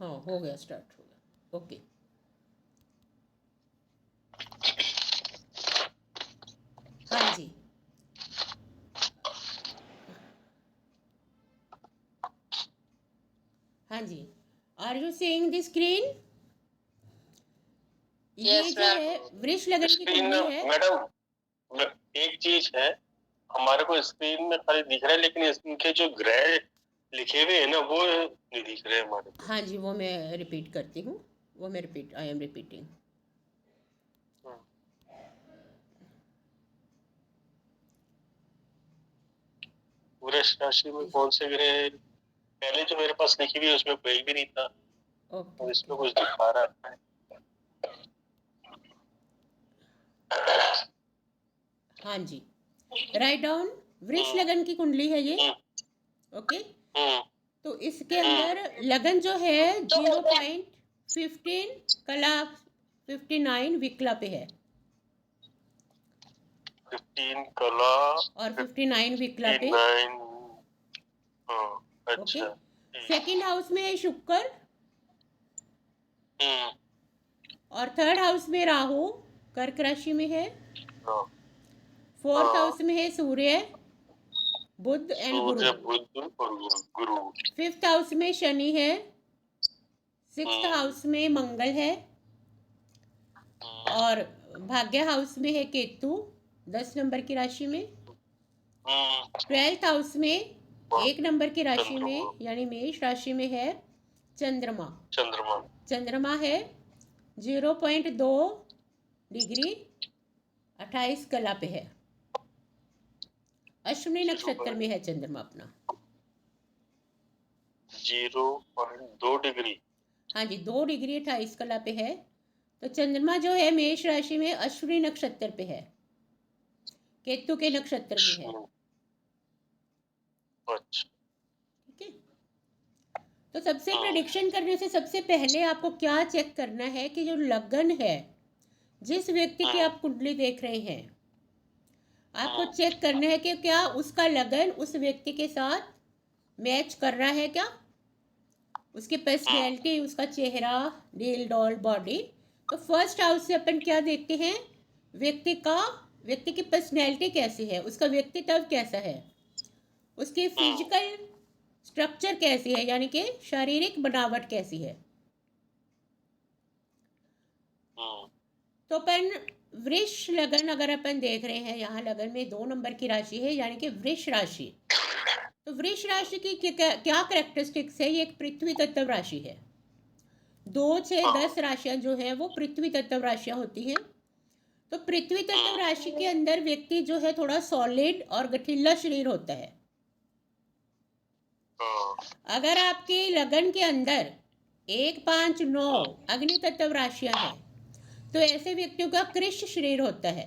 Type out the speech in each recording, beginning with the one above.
हाँ हो गया, स्टार्ट हो गया। ओके। हाँ जी। हाँ जी। Are you seeing the screen? ये यस जो मैम। है वृष लगन की स्क्रीन कुंडली है। मैडम, एक चीज है, हमारे को स्क्रीन में खाली दिख रहा है, लेकिन इनके जो ग्रह लिखे हुए हैं ना, वो नहीं दिख रहे हमारे को। हाँ जी, वो मैं रिपीट करती हूँ। वो मैं रिपीट आई एम रिपीटिंग। वृष राशि में कौन से ग्रह, पहले जो मेरे पास लिखी हुई है उसमें कोई भी नहीं था, ओके और इसमें कुछ दिखा रहा है। हाँ जी, राइट डाउन। वृष लगन की कुंडली है ये। ओके। तो इसके अंदर लगन जो है 0.15 कला 59 विकला पे है 15 कला और 59 विकला पे। 59। ओके। अच्छा। सेकंड हाउस में है शुक्र हम्म, और थर्ड हाउस में राहु कर्क राशि में है। हाँ, फोर्थ हाउस में है सूर्य, बुध एंड गुरु। सूर्य बुध और गुरु। फिफ्थ हाउस में शनि है। सिक्स्थ हाउस में मंगल है और भाग्य हाउस में है केतु 10 नंबर की राशि में। 12th हाउस में 1 नंबर की राशि में यानी मेष राशि में है चंद्रमा। चंद्रमा है 0.2 डिग्री 28 कला पे है। अश्विनी नक्षत्र में है चंद्रमा अपना। 0.2 डिग्री। हाँ जी, 2 डिग्री 28 कला पे है। तो चंद्रमा जो है मेष राशि में अश्विनी नक्षत्र पे है, केतु के नक्षत्र में है। अच्छा। ठीक है। तो सबसे प्रेडिक्शन करने से सबसे पहले आपको क्या चेक करना है कि जो लगन है, जिस व्यक्ति की आप कुंडली देख रहे हैं, आपको चेक करना है कि क्या उसका लगन उस व्यक्ति के साथ मैच कर रहा है क्या, उसकी पर्सनैलिटी, उसका चेहरा, डील डॉल बॉडी। तो फर्स्ट हाउस से अपन क्या देखते हैं, व्यक्ति की पर्सनैलिटी कैसी है, उसका व्यक्तित्व कैसा है, उसकी फिजिकल स्ट्रक्चर कैसी है, यानी कि शारीरिक बनावट कैसी है। तो अपन वृष लगन अगर अपन देख रहे हैं, यहाँ लगन में 2 नंबर की राशि है यानी कि वृष राशि। तो वृष राशि की क्या कैरेक्टरिस्टिक्स है, ये एक पृथ्वी तत्व राशि है। 2, 6, 10 राशियां जो है वो पृथ्वी तत्व राशियां होती हैं। तो पृथ्वी तत्व राशि के अंदर व्यक्ति जो है थोड़ा सॉलिड और गठीला शरीर होता है। अगर आपके लगन के अंदर 1, 5, 9 अग्नि तत्व राशियां हैं, तो ऐसे व्यक्तियों का कृष शरीर होता है,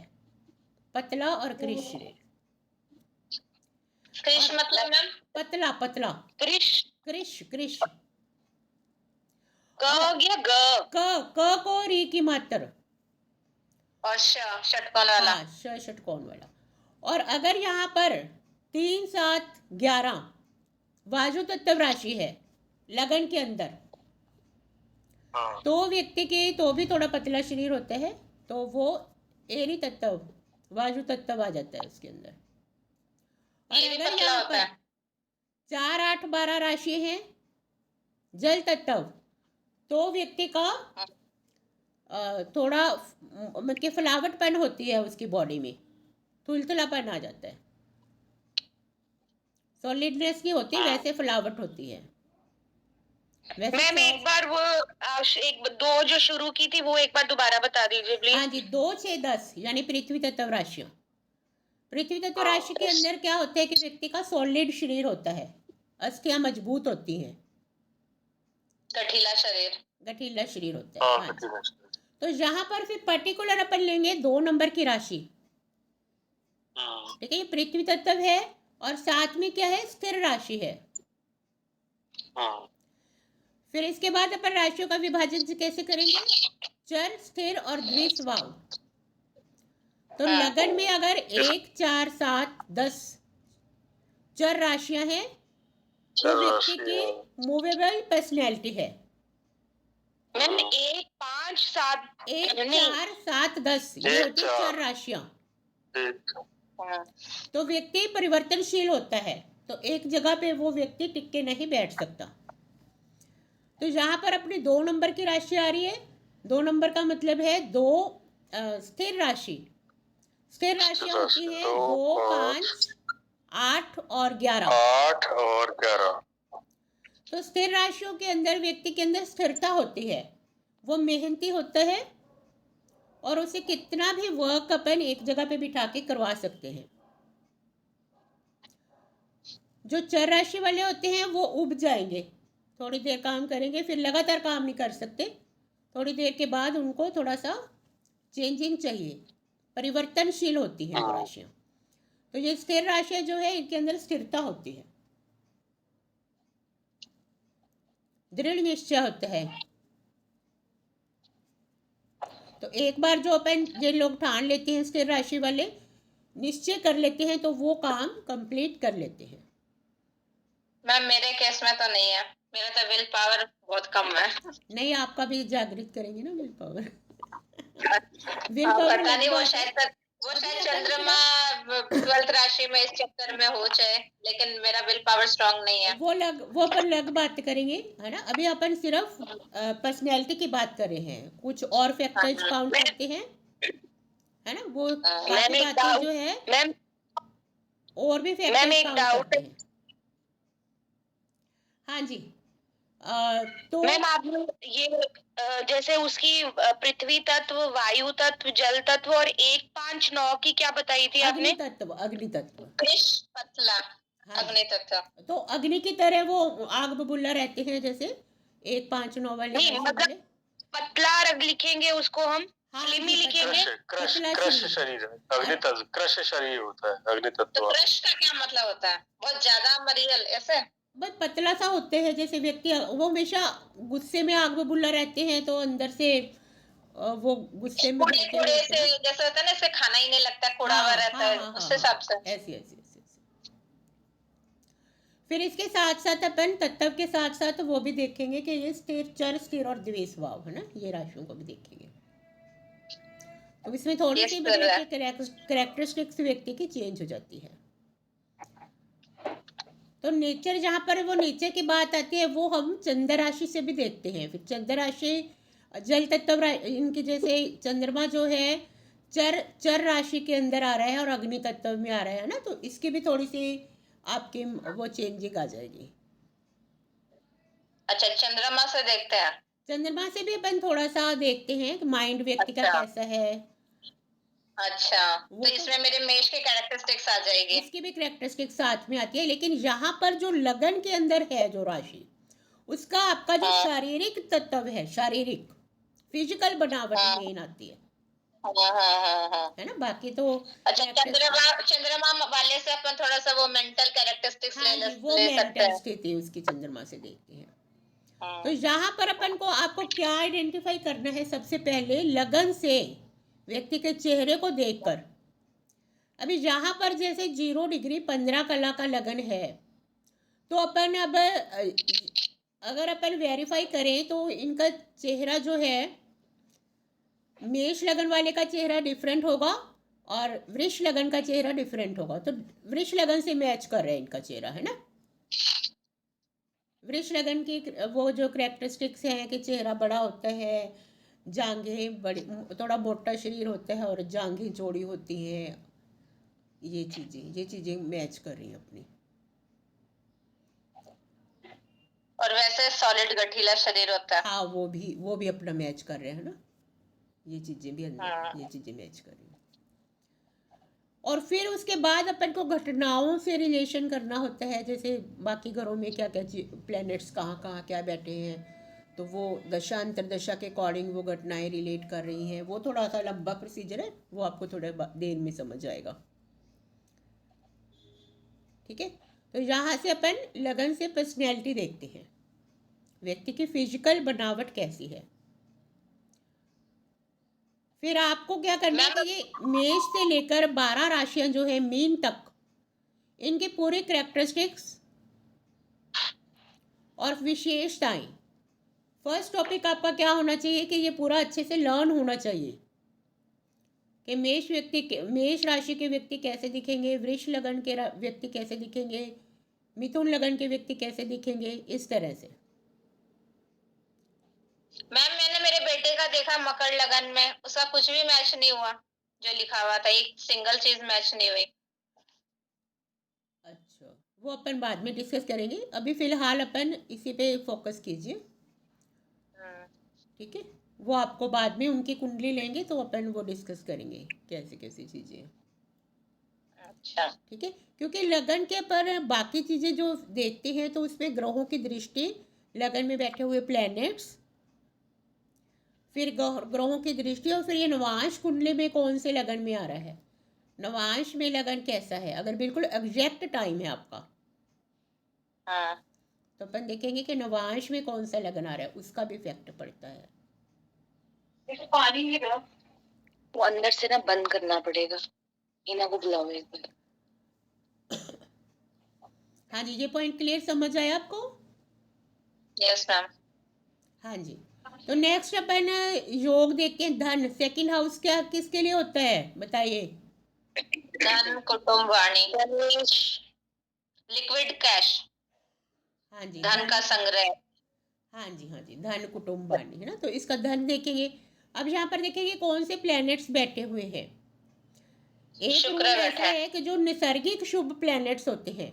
पतला और कृष शरीर। कृष मतलब मैम? पतला पतला। कृष कृष कृष। क हो गया ग। क को री की मात्र और षटकोण वाला। हाँ, षटकोण वाला। और अगर यहाँ पर 3, 7, 11 वायु तत्व राशि है लगन के अंदर, तो व्यक्ति के तो भी थोड़ा पतला शरीर होता है, तो वो एरी तत्व वायु तत्व आ जाता है उसके अंदर। और अगर यहाँ पर 4, 8, 12 राशि है जल तत्व, तो व्यक्ति का थोड़ा मतलब फुलावटपन होती है उसकी बॉडी में, तुलतुलापन आ जाता है, सॉलिडनेस नहीं होती, वैसे फुलावट होती है। मैम एक बार वो एक 2 जो शुरू की थी वो एक बार दोबारा बता दीजिए प्लीज। हाँ जी, 2, 6, 10 यानी पृथ्वी तत्व राशियां। पृथ्वी तत्व राशि के अंदर क्या होता है कि व्यक्ति का सॉलिड शरीर होता है, अस्थियां मजबूत होती हैं, गठीला शरीर होता है। हाँ जी। तो यहाँ पर फिर पर्टिकुलर अपन लेंगे 2 नंबर की राशि। ठीक है, ये पृथ्वी तत्व है और साथ में क्या है, स्थिर राशि है। फिर इसके बाद अपन राशियों का विभाजन कैसे करेंगे, चर, स्थिर और द्विस्वाव। तो लगन में अगर 1, 4, 7, 10 चर राशियां हैं, तो व्यक्ति की मूवेबल पर्सनैलिटी है। मैम 1, 5, 7 1, नहीं 4, 7, 10 ये एक, होती है चार। 4 राशियां। हाँ, तो व्यक्ति परिवर्तनशील होता है, तो एक जगह पे वो व्यक्ति टिक के नहीं बैठ सकता। तो यहाँ पर अपनी 2 नंबर की राशि आ रही है। 2 नंबर का मतलब है 2 स्थिर राशि। स्थिर राशियां होती हैं 2, 5, 8 और 11। 8 और 11। तो स्थिर राशियों के अंदर व्यक्ति के अंदर स्थिरता होती है, वो मेहनती होता है और उसे कितना भी वर्क अपन एक जगह पे बिठा के करवा सकते हैं। जो चर राशि वाले होते हैं वो उब जाएंगे, थोड़ी देर काम करेंगे फिर लगातार काम नहीं कर सकते, थोड़ी देर के बाद उनको थोड़ा सा चेंजिंग चाहिए, परिवर्तनशील होती हैं वो राशियाँ। तो ये स्थिर राशियाँ जो है इनके अंदर स्थिरता होती है, दृढ़ निश्चय होता है। तो एक बार जो अपन जिन लोग ठान लेते हैं स्थिर राशि वाले निश्चय कर लेते हैं तो वो काम कंप्लीट कर लेते हैं। मैम मेरे केस में तो नहीं है, मेरा तो विल पावर बहुत कम है। नहीं, आपका भी जागृत करेंगे ना विल पावर। विल पावर पता नहीं, वो लगता है। शायद चंद्रमा 12th राशि में इस चक्कर में हो जाए, लेकिन मेरा विल पावर स्ट्रांग नहीं है। वो अपन लग बात करेंगे, है ना। अभी अपन सिर्फ पर्सनैलिटी की बात कर रहे हैं, कुछ और फैक्टर्स काउंट करते हैं, है ना। वो बाकी बातें जो है मैम और भी फैक्टर्स काउंट करते हैं। हाँ जी। तो मैम आपने ये जैसे उसकी पृथ्वी तत्व, वायु तत्व, जल तत्व और 1, 5, 9 की क्या बताई थी आपने? अग्नि तत्व कृष पतला हाँ अग्नि तत्व। तो अग्नि की तरह वो आग बबूला रहते हैं, जैसे 1, 5, 9 वाले नहीं, राशि मतलब वाले। पतला रग लिखेंगे उसको हम, हाँ स्लिम जी, ही लिखेंगे। क्रश शरीर, अग्नि तत्व क्रश शरीर होता है, अग्नि तो तत्व। क्रश का क्या मतलब होता है? बहुत ज्यादा मरियल ऐसे? बस पतला सा होते हैं, जैसे व्यक्ति वो हमेशा गुस्से में आग बबूला रहते हैं तो अंदर से वो गुस्से में कुड़े बैठे कुड़े हुए से होते हैं। जैसे होता है ना, इससे खाना ही नहीं लगता, कुड़ा हुआ हाँ रहता हाँ है, हाँ उस हाँ हिसाब से। ऐसी ऐसी ऐसी ऐसी। फिर इसके साथ साथ अपन तत्व के साथ साथ वो भी देखेंगे कि ये स्थिर, चर, स्थिर और द्वेष भाव, है ना, ये राशियों को भी देखेंगे। तो इसमें थोड़ी सी मतलब कैरेक्टरिस्टिक्स व्यक्ति की चेंज हो जाती है। तो नेचर, जहाँ पर वो नेचर की बात आती है वो हम चंद्र राशि से भी देखते हैं। फिर चंद्र राशि जल तत्व इनकी, जैसे चंद्रमा जो है चर राशि के अंदर आ रहा है और अग्नि तत्व में आ रहा है ना, तो इसकी भी थोड़ी सी आपकी वो चेंजिंग आ जाएगी। अच्छा, चंद्रमा से देखते हैं। चंद्रमा से भी अपन थोड़ा सा देखते हैं कि माइंड व्यक्ति का अच्छा। कैसा है। अच्छा, तो इसमें मेरे मेष के कैरेक्टरिस्टिक्स आ जाएगी। इसकी भी कैरेक्टरिस्टिक साथ में आती है, लेकिन यहाँ पर जो लगन के अंदर है जो राशि, उसका आपका जो शारीरिक तत्व है, शारीरिक फिजिकल बनावट मेन आती है, है ना। बाकी तो अच्छा, चंद्रमा वाले से अपन थोड़ा सा वो मेंटल कैरेक्टरिस्टिक्स हाँ जी, वो ले सकते मेंटल हैं। स्थिति उसकी चंद्रमा से देखते हैं। तो यहाँ पर अपन को, आपको क्या आइडेंटिफाई करना है, सबसे पहले लगन से व्यक्ति के चेहरे को देखकर। अभी यहाँ पर जैसे 0 डिग्री 15 कला का लगन है, तो अपन अब अगर अपन वेरीफाई करें तो इनका चेहरा जो है, मेष लगन वाले का चेहरा डिफरेंट होगा और वृष लगन का चेहरा डिफरेंट होगा। तो वृष लगन से मैच कर रहा है इनका चेहरा, है ना। वृष लगन की वो जो कैरेक्टरिस्टिक्स हैं कि चेहरा बड़ा होता है, जांघें बड़ी, थोड़ा मोटा शरीर होता है और जांघें चौड़ी होती हैं, ये चीज़ें मैच कर रही हैं अपनी। और वैसे सॉलिड गठीला शरीर होता है। हाँ, वो भी अपना मैच कर रहे हैं ना, ये चीज़ें भी अंदर, ये चीज़ें मैच कर रही हैं। और फिर उसके बाद अपन को घटनाओं से रिलेशन करना होता है, जैसे बाकी घरों में क्या क्या प्लैनेट्स कहाँ कहाँ क्या बैठे हैं, तो वो दशा अंतरदशा के अकॉर्डिंग वो घटनाएं रिलेट कर रही हैं। वो थोड़ा सा लंबा प्रोसीजर है, वो आपको थोड़ा देर में समझ आएगा, ठीक है। तो यहाँ से अपन लगन से पर्सनैलिटी देखते हैं, व्यक्ति की फिजिकल बनावट कैसी है। फिर आपको क्या करना है कि ये मेष से लेकर 12 राशियां जो है मीन तक, इनके पूरे कैरेक्टरिस्टिक्स और विशेषताएं फर्स्ट टॉपिक आपका क्या होना चाहिए कि ये पूरा अच्छे से लर्न होना चाहिए कि मेष राशि के व्यक्ति कैसे दिखेंगे, वृष लगन के व्यक्ति कैसे दिखेंगे, मिथुन लगन के व्यक्ति कैसे दिखेंगे, इस तरह से। मैम मैंने मेरे बेटे का देखा मकर लगन में, उसका कुछ भी मैच नहीं हुआ, जो लिखा हुआ था एक सिंगल चीज मैच नहीं हुई। अच्छा, वो अपन बाद में डिस्कस करेंगे, अभी फिलहाल अपन इसी पे फोकस कीजिए, ठीक है। वो आपको बाद में उनकी कुंडली लेंगे तो अपन वो डिस्कस करेंगे कैसे कैसी चीज़ें, अच्छा ठीक है। क्योंकि लगन के पर बाकी चीज़ें जो देखते हैं तो उसमें ग्रहों की दृष्टि, लगन में बैठे हुए प्लैनेट्स, फिर ग्रहों की दृष्टि, और फिर ये नवांश कुंडली में कौन से लगन में आ रहा है, नवांश में लगन कैसा है, अगर बिल्कुल एग्जैक्ट टाइम है आपका हाँ तो अपन देखेंगे कि नवांश में कौन सा लगन आ रहा है, उसका भी इफेक्ट पड़ता है। पानी वो अंदर से ना बंद करना पड़ेगा, इना को बुलाओ एक बार। हाँ जी, ये पॉइंट क्लियर समझ आया आपको? Yes ma'am. हाँ जी, तो नेक्स्ट अपन योग देखते हैं। धन, सेकंड हाउस क्या किसके लिए होता है बताइए? धन, कुटुंब, वाणी, लिक्विड कैश, हाँ जी, धन का संग्रह। हाँ जी, हाँ जी, धन कुटुंब वाणी है ना, तो इसका धन देखेंगे। अब यहाँ पर देखेंगे कौन से प्लैनेट्स बैठे हुए हैं। एक शुक्र रूल बैठा ऐसा है कि जो नैसर्गिक शुभ प्लैनेट्स होते हैं,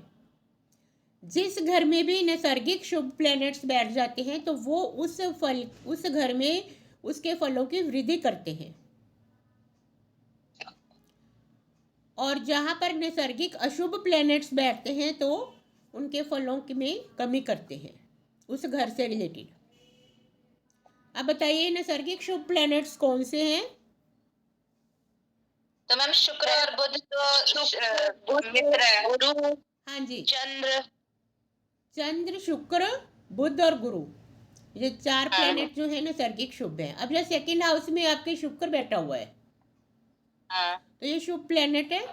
जिस घर में भी नैसर्गिक शुभ प्लैनेट्स बैठ जाते हैं तो वो उस घर में उसके फलों की वृद्धि करते हैं, और जहाँ पर नैसर्गिक अशुभ प्लैनेट्स बैठते हैं तो उनके फलों में कमी करते हैं उस घर से रिलेटेड। अब बताइए नैसर्गिक शुभ प्लैनेट्स कौन से हैं? तो मैम शुक्र और बुध तो मित्र है, गुरु, हाँ जी, चंद्र, शुक्र, बुध और गुरु, ये चार हाँ। प्लैनेट जो है नैसर्गिक शुभ हैं। अब ये सेकंड हाउस में आपके शुक्र बैठा हुआ है, हाँ तो ये शुभ प्लैनेट है।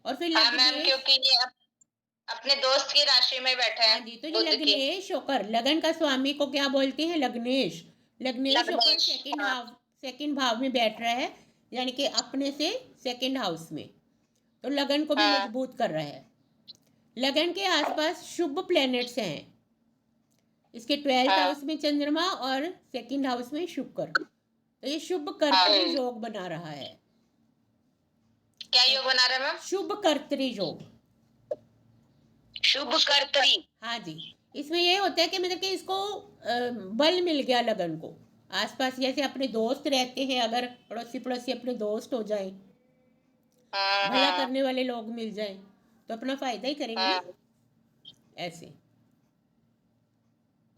और फिर हाँ मैम, लग्नेश, क्योंकि ये अपने दोस्त की राशि में बैठा है। हाँ जी, तो ये बुध की लग्नेश होकर, लगन का स्वामी को क्या बोलते हैं? लग्नेश। लग्नेश होकर सेकंड भाव में बैठ रहा है, यानी कि अपने से सेकंड हाउस में, तो लगन को भी हाँ। मजबूत कर रहा है। लगन के आसपास शुभ प्लैनेट्स हैं, इसके 12th हाँ। हाउस में चंद्रमा और सेकंड हाउस में शुक्र, तो ये शुभ कर्तरी योग बना रहा है। क्या योग बना रहा है मैम? शुभ कर्तरी योग। शुभ कर्तरी, हाँ जी, इसमें ये होता है कि मतलब कि इसको बल मिल गया लगन को। आसपास जैसे अपने दोस्त रहते हैं, अगर पड़ोसी पड़ोसी अपने दोस्त हो जाए, भला करने वाले लोग मिल जाए तो अपना फायदा ही करेंगे ना, ऐसे।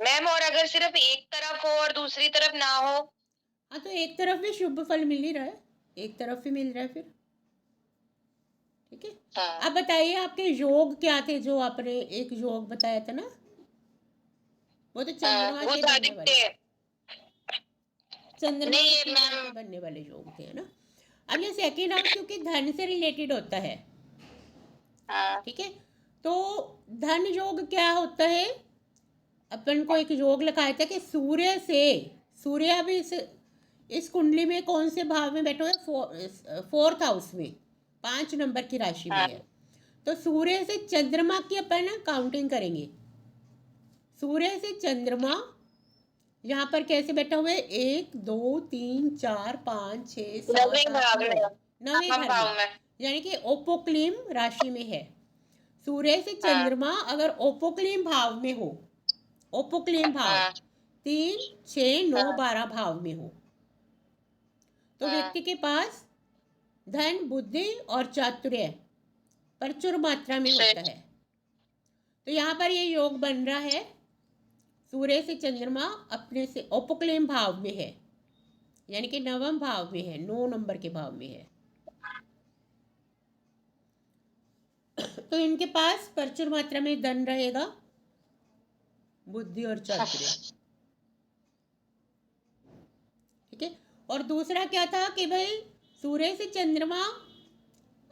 मैम और अगर सिर्फ एक तरफ हो और दूसरी तरफ ना हो? हाँ, तो एक तरफ भी शुभ फल मिल ही रहा है, एक तरफ भी मिल रहा है फिर, ठीक है। हाँ। अब बताइए आपके योग क्या थे, जो आपने एक योग बताया था ना, वो तो चंद्रमा से बनने वाले, चंद्रमा से बनने वाले योग थे, है ना। अब ये सेकंड हाउस क्योंकि धन से रिलेटेड होता है, ठीक है, तो धन योग क्या होता है, अपन को एक योग लिखाया था कि सूर्य अभी इस कुंडली में कौन से भाव में बैठे हुए? 4th हाउस में, 5 नंबर की राशि में है। तो सूर्य से चंद्रमा की अपन काउंटिंग करेंगे। सूर्य से चंद्रमा यहाँ पर कैसे बैठा हुआ है? 1 2 3 4 5 6 7 9वें घर में, यानी कि ओपोक्लिम राशि में है। सूर्य से चंद्रमा अगर ओपोक्लिम भाव में हो, ओपोक्लिम भाव 3 6 9 12 भाव में हो, तो व्यक्ति के पास धन, बुद्धि और चातुर्य प्रचुर मात्रा में होता है। तो यहाँ पर ये योग बन रहा है, सूर्य से चंद्रमा अपने से ओपोक्लिम भाव में है, यानी कि 9वें भाव में है, 9 नंबर के भाव में है। तो इनके पास प्रचुर मात्रा में धन रहेगा, बुद्धि और चातुर्य, ठीक है। और दूसरा क्या था कि भाई सूर्य से चंद्रमा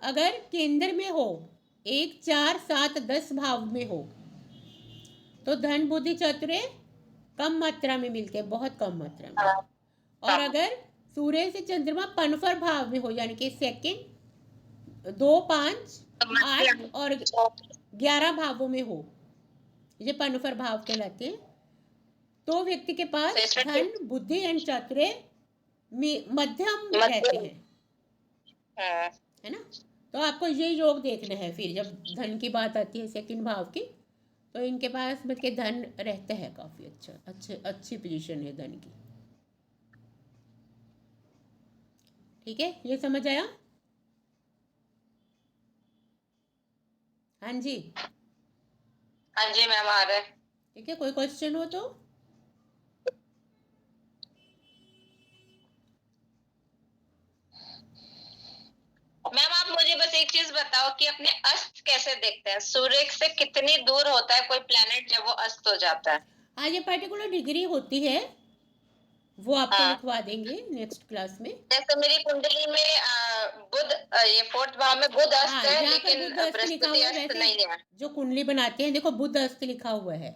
अगर केंद्र में हो, 1 4 7 10 भाव में हो, तो धन, बुद्धि, चातुर्य कम मात्रा में मिलते हैं, बहुत कम मात्रा में। हाँ, और हाँ। अगर सूर्य से चंद्रमा पनफर भाव में हो, यानी कि सेकंड 2, 5, तो मध्य 8 और 11 भावों में हो, ये पनफर भाव कहलाते हैं, तो व्यक्ति के तो पास इसमें धन, बुद्धि एंड चातुर्य मध्यम रहते मध्य। हैं, हाँ, है ना। तो आपको ये योग देखना है फिर जब धन की बात आती है सेकंड भाव की, तो इनके पास मतलब कि धन रहता है काफ़ी अच्छा, अच्छी पोजीशन है धन की। ठीक है, ये समझ आया? हाँ जी। हाँ जी मैम, आ रहा है। ठीक है, कोई क्वेश्चन हो तो? मैम आप मुझे बस एक चीज बताओ कि अपने अस्त कैसे देखते हैं, सूर्य से कितनी दूर होता है कोई प्लेनेट जब वो अस्त हो जाता है? हाँ, ये पर्टिकुलर डिग्री होती है, वो आपको हाँ, लिखवा देंगे नेक्स्ट क्लास में। जैसे मेरी कुंडली में बुध ये 4th भाव में बुध हाँ, अस्त है, यहाँ पर लेकिन बुध अस्त लिखा बृहस्पति हुआ है, अस्त वैसे नहीं है। जो कुंडली बनाते हैं देखो बुध अस्त लिखा हुआ है,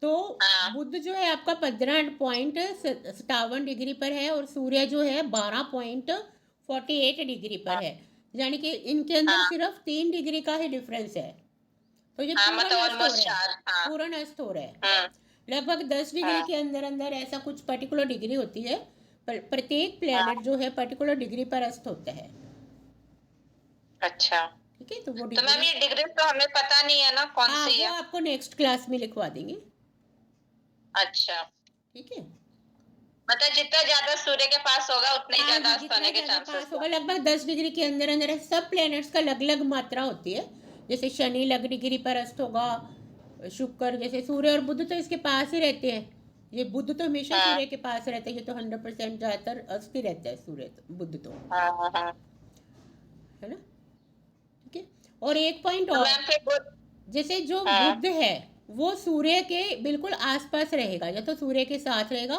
तो हाँ, बुध जो है आपका 15.57 डिग्री पर है और सूर्य जो है 12.48 डिग्री पर हाँ, है, यानी कि इनके अंदर हाँ, सिर्फ 3 डिग्री का ही डिफरेंस है। तो ये हाँ, पूर्ण मतलब अस्त हो ऑलमोस्ट रहा है, 4। हाँ, पूर्ण अस्त हो रहा है। हम्म, लगभग 10 डिग्री हाँ, के अंदर अंदर ऐसा कुछ पर्टिकुलर डिग्री होती है, पर प्रत्येक प्लेनेट हाँ, जो है पर्टिकुलर डिग्री पर अस्त होता है। अच्छा। ठीक है, तो वो तो मैम डिग्री, ये डिग्री तो हमें पता नहीं है ना कौन हाँ, सी वो है? आपको नेक्स्ट क्लास में लिखवा देंगे। अच्छा, ठीक है, मतलब जितना ज्यादा सूर्य के पास होगा उतना ही हाँ ज्यादा जी, अस्त जितना होने के ज़्यादा चांसेस पास है। होगा, लगभग 10 डिग्री के अंदर अंदर है। सब प्लैनेट्स का अलग अलग मात्रा होती है, जैसे शनि अलग डिग्री पर अस्त होगा, शुक्र, जैसे सूर्य और बुध तो इसके पास ही रहते हैं, ये बुध तो हमेशा हाँ, सूर्य के पास रहता है, ये तो 100% ज़्यादातर अस्त ही रहता है सूर्य तो, बुध तो, हाँ, हाँ। है ना। ठीक है, और एक पॉइंट तो और, मैम फिर बुध। जैसे जो हाँ, बुध है वो सूर्य के बिल्कुल आसपास रहेगा, या तो सूर्य के साथ रहेगा,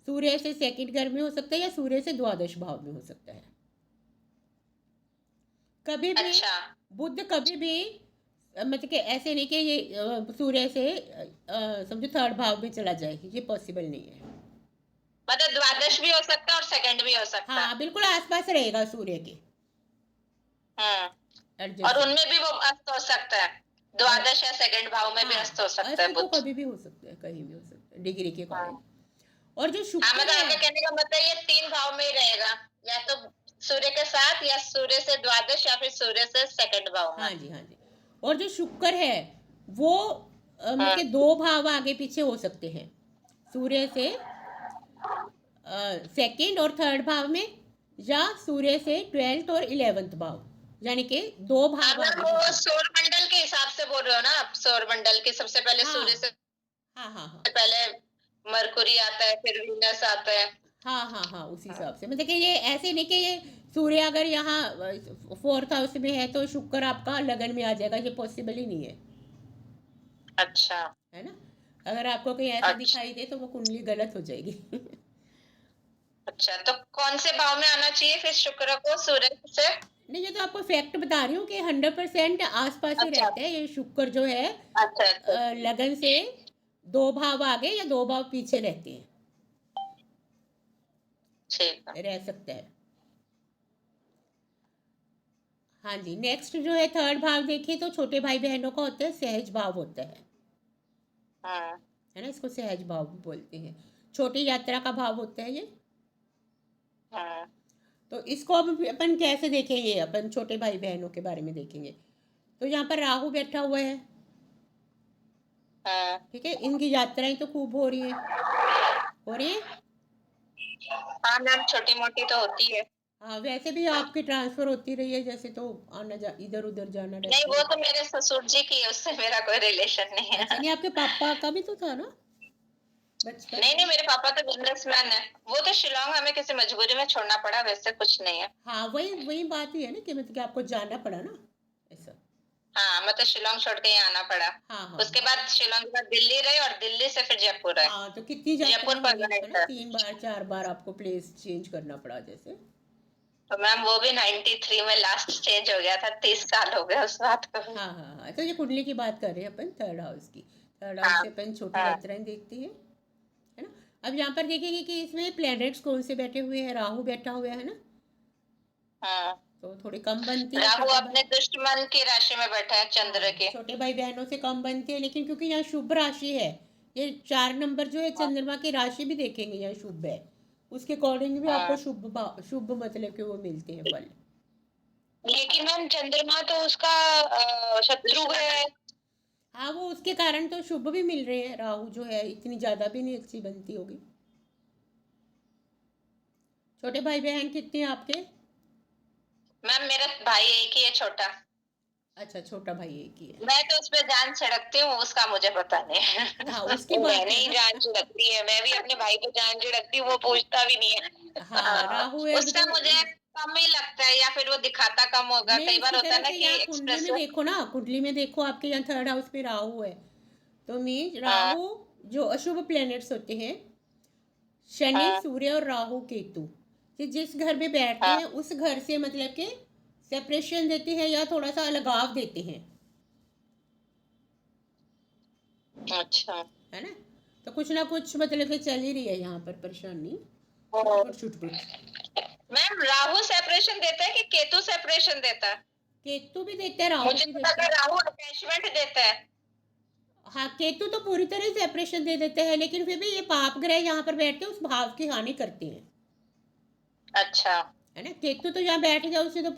सूर्य से सेकंड घर में हो सकता है, या सूर्य से द्वादश भाव में हो सकता है। कभी भी अच्छा, बुध कभी भी मतलब कि ऐसे नहीं कि ये सूर्य से समझो थर्ड भाव में चला जाए, ये पॉसिबल नहीं है। मतलब द्वादश भी हो सकता है और सेकंड भी हो सकता है। हाँ, बिल्कुल आसपास रहेगा सूर्य के, और एडजस्ट। उनमें भी वो अस्त हो सकता है, द्वादश या सेकंड भाव में भी अस्त हाँ, हो सकता अस्त है तो बुध। कभी भी हो सकता है, कहीं भी हो सकता है डिग्री के अकॉर्डिंग। हाँ, और जो हाँ, शुक्र मतलब है, आपका कहने का मतलब ये 3 भाव में ही रहेगा, या तो सूर्य के साथ या सूर्य से द्वादश या फिर सूर्य से सेकंड भाव में। हाँ जी, हाँ जी, और जो शुक्र है वो मतलब हाँ, कि 2 भाव आगे पीछे हो सकते हैं, सूर्य से सेकंड और थर्ड भाव में, या सूर्य से 12th और 11th भाव, यानी कि 2 भाव मैम आगे वो पीछे। सौर मंडल के हिसाब से बोल रहे हो ना आप? सौर मंडल के सबसे पहले हाँ, सूर्य से हाँ, हाँ, हाँ, पहले मरकुरी आता है, फिर वीनस आता है। हाँ, हाँ, हाँ, उस हिसाब से, मतलब कि ये ऐसे नहीं कि ये सूर्य अगर यहाँ 4th हाउस में है तो शुक्र आपका लगन में आ जाएगा, ये पॉसिबल ही नहीं है, अच्छा, है ना। अगर आपको कहीं ऐसा अच्छा, दिखाई दे तो वो कुंडली गलत हो जाएगी। अच्छा। तो कौन से भाव में आना चाहिए फिर शुक्र को सूर्य से? नहीं, ये तो आपको फैक्ट बता रही हूँ कि 100% आसपास ही अच्छा, रहता है ये शुक्र जो है, अच्छा, अच्छा, लगन से 2 भाव आगे या 2 भाव पीछे रहते हैं, ठीक है। रह सकता है। हाँ जी, नेक्स्ट जो है थर्ड भाव देखिए तो छोटे भाई बहनों का होता है, सहज भाव होता हाँ, है ना, इसको सहज भाव भी बोलते हैं, छोटी यात्रा का भाव होता है ये। हाँ, तो इसको अब अपन कैसे देखेंगे, अपन छोटे भाई बहनों के बारे में देखेंगे, तो यहाँ पर राहु बैठा हुआ है, हाँ, ठीक है, इनकी यात्राएं तो खूब हो रही हैं, हो रही है। हाँ मैम, छोटी मोटी तो होती है। हाँ, वैसे भी आपकी ट्रांसफर होती रही है, जैसे तो आना जा इधर उधर जाना नहीं, रहता वो है। तो मेरे ससुर जी की है, उससे मेरा कोई रिलेशन नहीं अच्छा, है। नहीं आपके पापा का भी तो था ना बचपन नहीं, नहीं, में? मेरे पापा तो बिजनेसमैन है। वो तो शिलोंग हमें किसी मजबूरी में छोड़ना पड़ा, वैसे कुछ नहीं है। हाँ, वही वही बात ही है ना कि मतलब कि आपको जाना पड़ा ना, ऐसा। हाँ, मतलब शिलोंग छोड़ के यहाँ आना पड़ा। हाँ, हाँ, उसके हाँ, बाद शिलोंग के बाद दिल्ली रहे और दिल्ली से फिर जयपुर आए। हाँ, तो कितनी जयपुर यात्राएं होंगी, है परमानेंट ना, है। 3 बार 4 बार आपको प्लेस चेंज करना पड़ा जैसे। तो मैम वो भी 93 में लास्ट चेंज हो गया था, 30 साल हो गए उस बात को भी। हाँ, हाँ, हाँ, तो ये कुंडली की बात कर रहे हैं अपन, थर्ड हाउस की, थर्ड हाउस हाँ, से अपन छोटी हाँ, यात्राएं देखते हैं। अब यहाँ पर देखेंगे कि इसमें प्लैनेट्स कौन से बैठे हुए हैं, राहु बैठा हुआ है ना, हाँ, तो थोड़ी कम बनती है राहु छोटे अपने दुश्मन की राशि में बैठा है चंद्र के। छोटे भाई बहनों से कम बनती है, लेकिन क्योंकि यहाँ शुभ राशि है, ये 4 नंबर जो है हाँ, चंद्रमा की राशि भी देखेंगे यहाँ शुभ है, उसके अकॉर्डिंग भी आपको हाँ। शुभ मतलब कि वो मिलते हैं फल। लेकिन मैम चंद्रमा तो उसका शत्रु है। हाँ, वो उसके कारण तो शुभ भी मिल रहे हैं, राहु जो है इतनी ज़्यादा भी नहीं अच्छी बनती होगी। छोटे भाई बहन कितने हैं आपके? मैम मेरा भाई एक ही है, छोटा। अच्छा, छोटा भाई एक ही है। मैं तो उस पर जान छिड़कती हूँ, उसका मुझे पता नहीं। हाँ, उसकी बात मैंने है ही ना। जान छिड़कती है, मैं भी अपने भाई को जान छिड़कती हूँ, वो पूछता भी नहीं है। हाँ, राहु है उसका तो मुझे कम ही लगता है, या फिर वो दिखाता कम होगा। नहीं, कई बार इसी होता है तरह ना से कि यहाँ कुंडली में एक्सप्रेसिव। देखो ना, कुंडली में देखो आपके यहाँ 3rd हाउस में राहु है, तो मीन हाँ, राहु जो अशुभ प्लैनेट्स होते हैं, शनि हाँ, सूर्य और राहु केतु, कि जिस घर में बैठते हाँ। हैं उस घर से मतलब कि सेपरेशन देते हैं या थोड़ा सा अलगाव देते हैं, अच्छा। है ना। तो कुछ ना कुछ मतलब कि चल ही रही है यहाँ पर परेशानी, छुटपुट। मैम राहु सेपरेशन देता है कि केतु सेपरेशन देता है? केतु भी देते हैं, राहु मुझे भी तो देते लगा हैं। राहु अटैचमेंट देता है। हाँ, केतु तो पूरी तरह सेपरेशन दे देते हैं, लेकिन फिर भी ये पाप ग्रह यहाँ पर बैठ के उस भाव की हानि करते हैं, अच्छा। है ना। केतु तो यहाँ बैठ गया, उसने तो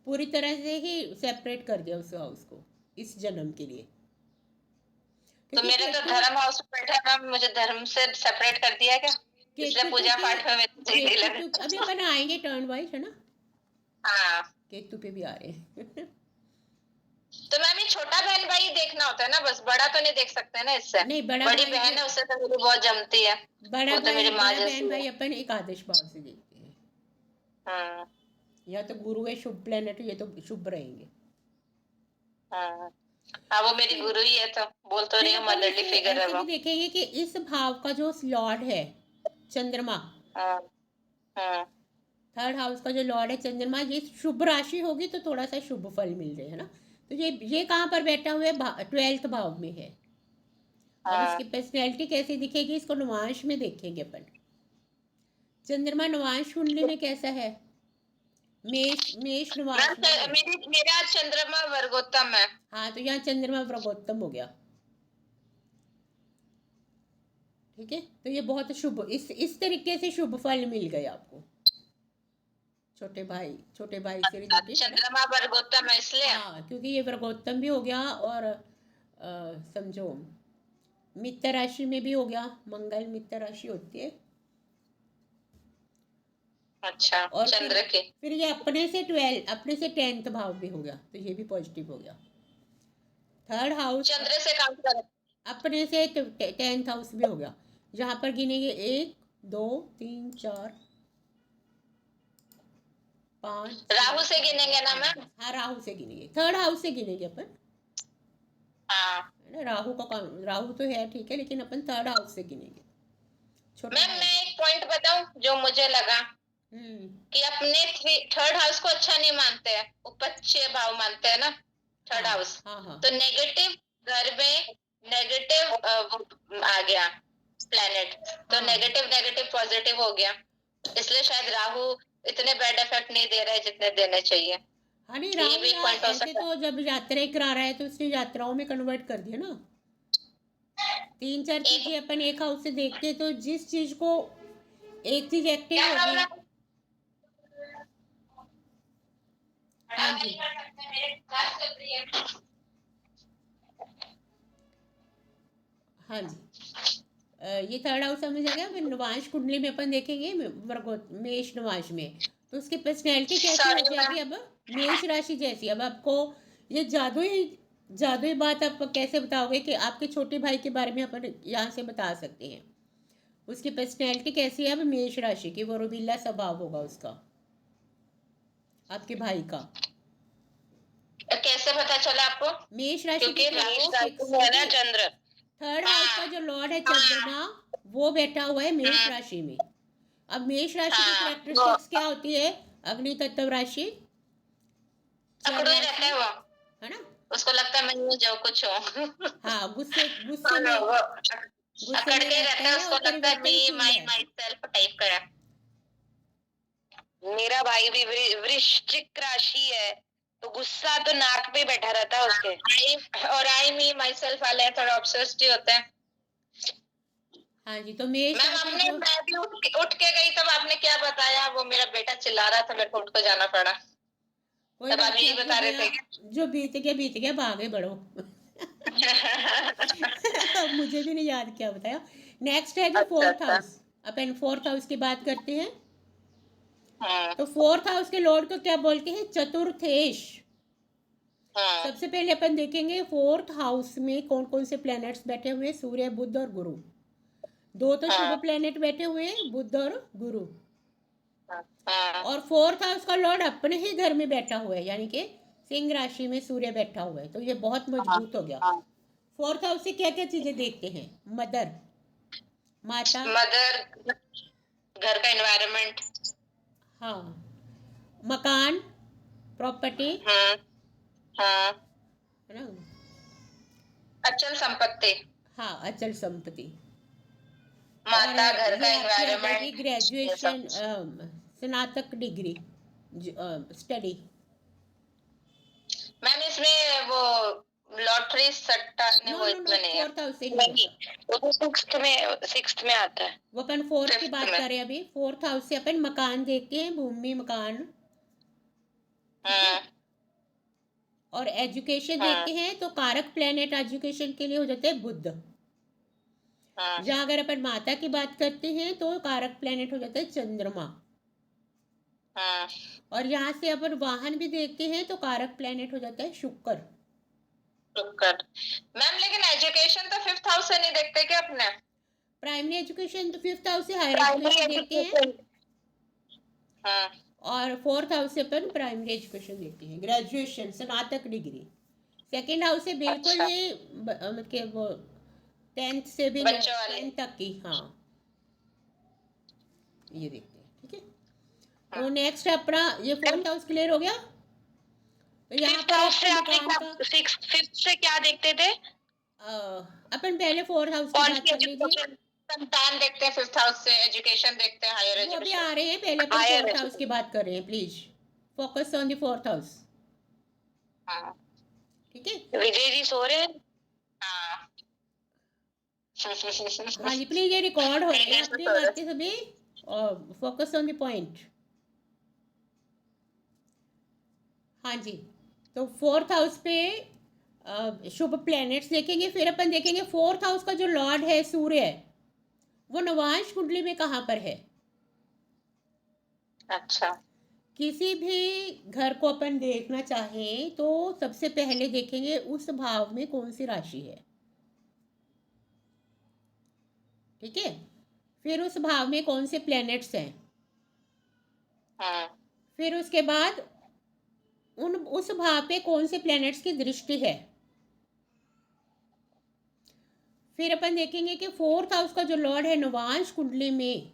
पूरी तरह से ही सेपरेट कर दिया उस हाउस को इस जन्म के लिए, तो क्योंकि मेरे तो धर्म हाउस में बैठा है मैम, मुझे धर्म से सेपरेट कर दिया क्या? इसलिए केतु पूजा क्योंकि पाठ में मेरे को सही केतु लगा। क्योंकि अभी अपन आएंगे टर्न वाइज, है ना, हाँ, केतु पे भी आ रहे हैं। तो मैम ये छोटा बहन भाई देखना होता है ना, बस बड़ा तो नहीं देख सकते ना इससे। नहीं, बड़ा बड़ी भाई बहन है, उससे तो मेरी बहुत जमती है। वो तो मेरी माँ बड़ा बहन जैसी है। भाई अपन एकादश भाव से देखते हैं, हाँ, या तो गुरु है शुभ प्लेनेट, ये तो शुभ रहेंगे। हाँ। हाँ, वो मेरी गुरु ही है, तो बोल तो रही फिर हूँ, अपन मदरली इसे फिगर है ऐसे वो। भी देखेंगे कि इस भाव का जो लॉर्ड है चंद्रमा, हाँ, हाँ, 3rd हाउस का जो लॉर्ड है चंद्रमा, ये शुभ राशि होगी तो थोड़ा सा शुभ फल मिल रहे हैं ना। तो ये कहाँ पर बैठा हुआ है? 12th भाव में है। अब हाँ। इसकी पर्सनैलिटी कैसी दिखेगी, इसको नवांश में देखेंगे अपन। चंद्रमा नवांश कुंडली में कैसा है? मेष नवांश में है। मेरा चंद्रमा वर्गोत्तम है। हाँ, तो यहाँ चंद्रमा वर्गोत्तम हो गया, ठीक है। तो ये बहुत शुभ, इस तरीके से शुभ फल मिल गए आपको, छोटे भाई से रिलेटेड। चंद्रमा वर्गोत्तम है इसलिए। हाँ, क्योंकि ये वर्गोत्तम भी हो गया, और समझो मित्र राशि में भी हो गया, मंगल मित्र राशि होती है। अच्छा, और चंद्र के। फिर ये अपने से 10th भाव भी हो गया, तो ये भी पॉजिटिव हो गया। 3rd हाउस चंद्र से काम कर। अपने से 10th हाउस भी हो गया, जहाँ पर गिनेंगे 1 2 3 4 5। राहु से गिनेंगे ना मैम? हाँ, राहु से गिनेंगे, 3rd हाउस से गिनेंगे अपन, हाँ है ना। राहु तो है, ठीक है, लेकिन अपन 3rd हाउस से गिनेंगे। मैम, मैं एक पॉइंट बताऊं जो मुझे लगा कि अपने 3rd हाउस को अच्छा नहीं मानते हैं, उपच्य भाव मानते हैं ना 3rd हाउस। हाँ, तो नेगेटिव घर में नेगेटिव आ गया प्लेनेट, तो नेगेटिव पॉजिटिव हो गया, इसलिए शायद राहु इतने बैड इफेक्ट नहीं दे रहे जितने देने चाहिए। हाँ, नहीं, ये भी पॉइंट हो ऐसे सकता है। तो जब यात्राएं करा रहा है तो उसने यात्राओं में कन्वर्ट कर दिया ना। 3 4 चीजें अपन एक हाउस से देखते हैं, तो जिस चीज को एक चीज एक्टिव होगी। हाँ जी, हाँ जी, ये 3rd हाउस समझ आ गया। फिर नवांश कुंडली में अपन देखेंगे मेष नवांश में, तो उसकी पर्सनैलिटी कैसी हो जाएगी अब? मेष राशि जैसी। अब आपको ये जादुई बात आप कैसे बताओगे कि आपके छोटे भाई के बारे में अपन यहाँ से बता सकते हैं, उसकी पर्सनैलिटी कैसी है अब मेष राशि की? वो रुबीला स्वभाव होगा उसका, आपके भाई का। कैसे पता चला आपको? मेष राशि क्योंकि की मेष राशि में है ना चंद्र। 3rd हाउस का जो लॉर्ड है चंद्रमा, वो बैठा हुआ है मेष राशि में। अब मेष राशि की कैरेक्टरिस्टिक्स क्या होती है? अग्नि तत्व राशि, अकड़ू ही रहता है वो, है ना। उसको लगता है मैं हूँ जो कुछ हूँ। हाँ, गुस्से में गुस्से अकड़ में के रहता रहता है, है उसको और लगता है मी परिवर्तनशील माई है। माई सेल्फ टाइप का है। मेरा भाई भी वृश्चिक राशि है, तो गुस्सा तो नाक पे बैठा रहता है उसके। और आई मी माई सेल्फ वाले हैं, थोड़ा ऑब्सेस्ड होते हैं। हाँ जी, तो मेष मैम राशि हमने जो मैं भी उठ के गई, तब आपने क्या बताया, वो मेरा बेटा चिल्ला रहा था, मेरे को उठ को जाना पड़ा। कोई तब बात आप नहीं, यही अब जो बता रहे गया थे। जो बीत गया आगे बढ़ो। अब मुझे भी नहीं याद क्या बताया। नेक्स्ट है जी अच्छा फोर्थ अच्छा। हाउस। अपन फोर्थ हाउस की बात करते हैं। हम्म तो फोर्थ हाउस के लॉर्ड को क्या बोलते हैं? चतुर्थेश। हम्म सबसे पहले अपन देखेंगे फोर्थ हाउस में कौन कौन से प्लैनेट्स बैठे हुए हैं। सूर्य, बुध और गुरु। दो तो शुभ हाँ प्लैनेट बैठे हुए हैं, बुध और गुरु। हाँ और फोर्थ हाउस का लॉर्ड अपने ही घर में बैठा हुआ है, यानी कि सिंह राशि में सूर्य बैठा हुआ है, तो ये बहुत मजबूत हो गया। हाँ। फोर्थ हाउस से क्या क्या चीजें देखते हैं? मदर, माता, मदर, घर का एनवायरनमेंट। हाँ, मकान, प्रॉपर्टी, हाँ, है ना, अचल संपत्ति, हाँ, अचल संपत्ति। और माता, घर का ये आपकी आ जाएगी एनवायरनमेंट, ये सब। ग्रेजुएशन, स्नातक डिग्री स्टडी। मैम इसमें वो लॉटरी सट्टा नहीं, नो वो नो नो, इसमें नहीं है। फोर्थ हाउस से नहीं नहीं, होगा। वो तो सिक्स्थ में आता है। वो अपन फोर्थ की फिफ्थ बात में। कर रहे हैं अभी। फोर्थ हाउस से अपन मकान देखते हैं, भूमि, मकान, ठीक है। और एजुकेशन देखते हैं, तो कारक प्लेनेट एजुकेशन के लिए हो जाते हैं बुध। जहाँ अगर अपन माता की बात करते हैं तो कारक प्लेनेट हो जाता है चंद्रमा। और यहाँ से अपन वाहन भी देखते हैं तो कारक प्लेनेट हो जाता है शुक्र। मैम लेकिन एजुकेशन तो फिफ्थ हाउस से नहीं देखते क्या अपने? प्राइमरी एजुकेशन तो फिफ्थ हाउस से हायर प्राइमरी एजुकेशन देखते हैं, एजुकेशन और फोर्थ हाउस से अपन प्राइमरी एजुकेशन देखते हैं, ग्रेजुएशन, स्नातक डिग्री। सेकेंड हाउस से बिल्कुल अच्छा। ही मतलब वो 10th से भी बच्चों वाले। 10th तक की, हाँ, ये देखते हैं, ठीक है। तो नेक्स्ट अपना ये फोर्थ हाउस क्लियर हो गया। तो यहाँ फिफ्थ पर हाउस से आपको आपने मकान का क्या, फिफ्थ से क्या देखते थे? अपन पहले फोर्थ हाउस की कौन बात सी कर लीजिए। एजुकेशन? संतान देखते हैं फिफ्थ हाउस से, एजुकेशन देखते हैं, हायर वो अभी एजुकेशन। आ रहे हैं, पहले अपन Higher फोर्थ हाउस की बात कर रहे हैं। Please focus on the fourth house, ठीक है। विजय जी सो रहे हैं? हाँ। हाँ जी, प्लीज ये रिकॉर्ड हो रहे हैं Teenagers अपनी तो बातें सभी, और फोकस ऑन द पॉइंट। हाँ जी, तो फोर्थ हाउस पे शुभ प्लैनेट्स देखेंगे। फिर अपन देखेंगे फोर्थ हाउस का जो लॉर्ड है सूर्य है, वो नवांश कुंडली में कहाँ पर है। अच्छा। किसी भी घर को अपन देखना चाहें तो सबसे पहले देखेंगे उस भाव में कौन सी राशि है, ठीक है। फिर उस भाव में कौन से प्लैनेट्स हैं, फिर उसके बाद उस भाव पे कौन से प्लैनेट्स की दृष्टि है। फिर अपन देखेंगे कि फोर्थ हाउस का जो लॉर्ड है नवांश कुंडली में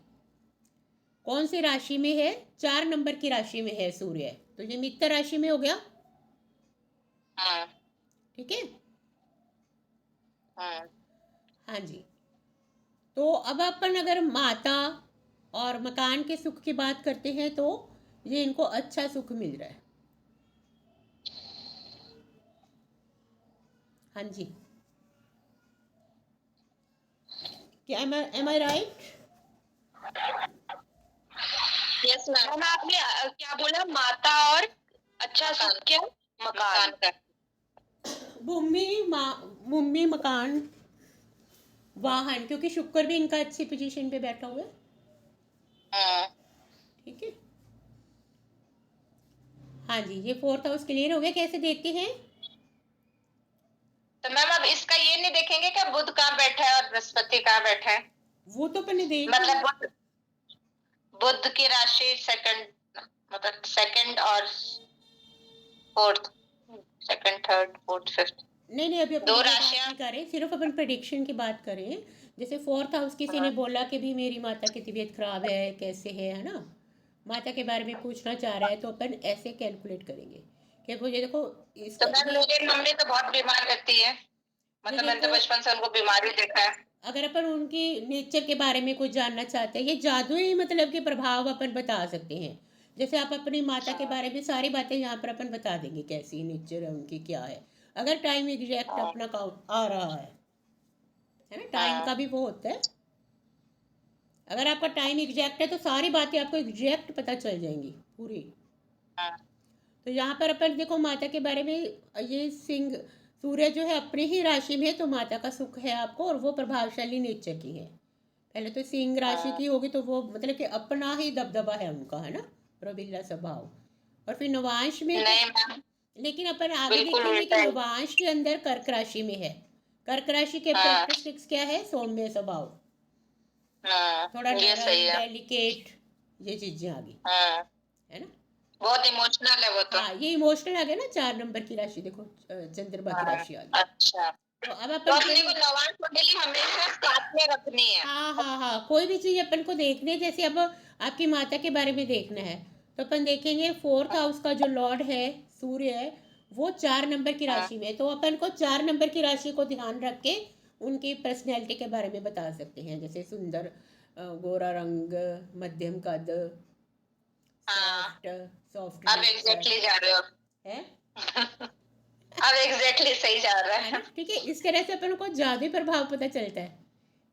कौन सी राशि में है। 4 नंबर की राशि में है सूर्य, तो ये मित्र राशि में हो गया, ठीक है। हाँ जी, तो अब अपन अगर माता और मकान के सुख की बात करते हैं तो ये इनको अच्छा सुख मिल रहा है। हाँ जी, क्या एम आई राइट? Yes ma'am. मैम आपने क्या बोला? माता और अच्छा सुख क्या? मकान का। भूमि, मकान, वाहन, क्योंकि शुक्र भी इनका अच्छी पोजीशन पे बैठा हुआ है, ठीक है। हाँ जी, ये फोर्थ हाउस क्लियर हो गया। कैसे देखते हैं? तो मैम अब इसका ये नहीं देखेंगे कि बुध कहाँ बैठा है और बृहस्पति कहाँ बैठा है? वो तो अपन ने देख मतलब बुध की राशि सेकंड, मतलब सेकंड और fourth, second, third, fourth, fifth, नहीं, अभी अपन दो ये बात राशियां। नहीं कर रहे, सिर्फ अपन प्रेडिक्शन की बात करें। जैसे फोर्थ हाउस किसी ने बोला कि भी मेरी माता की तबीयत खराब है, कैसे है ना, माता के बारे में पूछना चाह रहा है, तो अपन ऐसे कैलकुलेट करेंगे कि वो ये देखो तो मैम मेरी मम्मी तो बहुत बीमार रहती है, मतलब मैंने तो देखो बचपन से उनको बीमारी देखा है। अगर अपन उनकी नेचर के बारे में कुछ जानना चाहते हैं, ये जादुई मतलब के प्रभाव अपन बता सकते हैं। जैसे आप अपनी माता के बारे में सारी बातें यहाँ पर अपन बता देंगे, कैसी नेचर है उनकी, क्या है, अगर टाइम एग्जैक्ट अपना काउंट आ रहा है ना, टाइम का भी वो होता है। अगर आपका टाइम एग्जैक्ट है तो सारी बातें आपको एग्जैक्ट पता चल जाएंगी पूरी। तो यहाँ पर अपन देखो माता के बारे में, ये सिंह सूर्य जो है अपनी ही राशि में है, तो माता का सुख है आपको, और वो प्रभावशाली नेचर की है। पहले तो सिंह राशि की होगी तो वो मतलब कि अपना ही दबदबा है उनका, है ना, रवीला स्वभाव। और फिर नवांश में नहीं मैम, लेकिन अपन आगे बिल्कुल देखेंगे कि उल्टा है। नवांश के अंदर कर्क राशि में है। कर्क राशि के हाँ। कैरेक्टरिस्टिक्स क्या है? सौम्य स्वभाव, थोड़ा ये सही नरम, है। डेलिकेट, ये चीजें आ गई, है ना। बहुत इमोशनल है वो तो। हाँ, ये इमोशनल आ गया ना, 4 नंबर की राशि देखो, चंद्रमा की राशि आ गई। अच्छा, तो अब तो अपन अपने को नवांश कुंडली हमेशा साथ में रखनी है। हाँ, कोई भी चीज अपन को देखनी है, जैसे अब आपकी माता के बारे में देखना है तो अपन देखेंगे 4th हाउस का जो लॉर्ड है सूर्य है, वो 4 नंबर की राशि में है। तो अपन को 4 नंबर की राशि को ध्यान रख के उनकी पर्सनैलिटी के बारे में बता सकते हैं, जैसे सुंदर, गोरा रंग, मध्यम कद, सॉफ्ट सॉफ्ट अब एग्जैक्टली जा रहे हो। है अब एग्जैक्टली सही जा रहा है ना। है। ठीक है, इस तरह से अपन को जादुई प्रभाव पता चलता है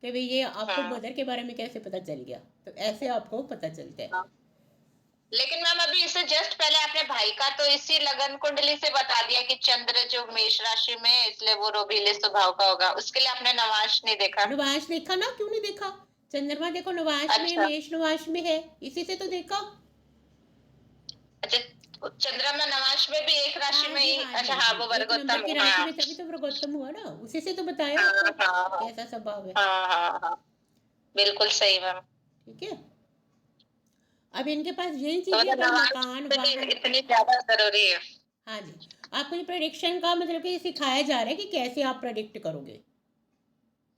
कि भाई ये आपको हाँ। मदर के बारे में कैसे पता चल गया, तो ऐसे आपको पता चलता है। लेकिन मैम अभी इससे जस्ट पहले आपने भाई का तो इसी लगन कुंडली से बता दिया कि चंद्र जो मेष राशि में है इसलिए वो रोबीले स्वभाव का होगा, उसके लिए आपने नवांश नहीं देखा। नवांश देखा ना, क्यों नहीं देखा? चंद्रमा देखो नवांश में, अच्छा। मेष नवांश में है, इसी से तो देखा। अच्छा, चंद्रमा नवांश में भी एक राशि हाँ में जी, ही। हाँ अच्छा जी, हाँ, जी, वो एक नंबर वर्गोत्तम की है। राशि हाँ में, तभी तो वर्गोत्तम हुआ ना, उसी से तो बताया हाँ आपको हाँ हाँ कैसा स्वभाव है। हाँ, बिल्कुल सही मैम। ठीक है, अब इनके पास यही तो चीजें, मतलब अगर नवांश मकान कुंडली वाहन। इतनी ज्यादा जरूरी है। हाँ जी, आपको ये प्रेडिक्शन का मतलब कि सिखाया जा रहा है कि कैसे आप प्रेडिक्ट करोगे।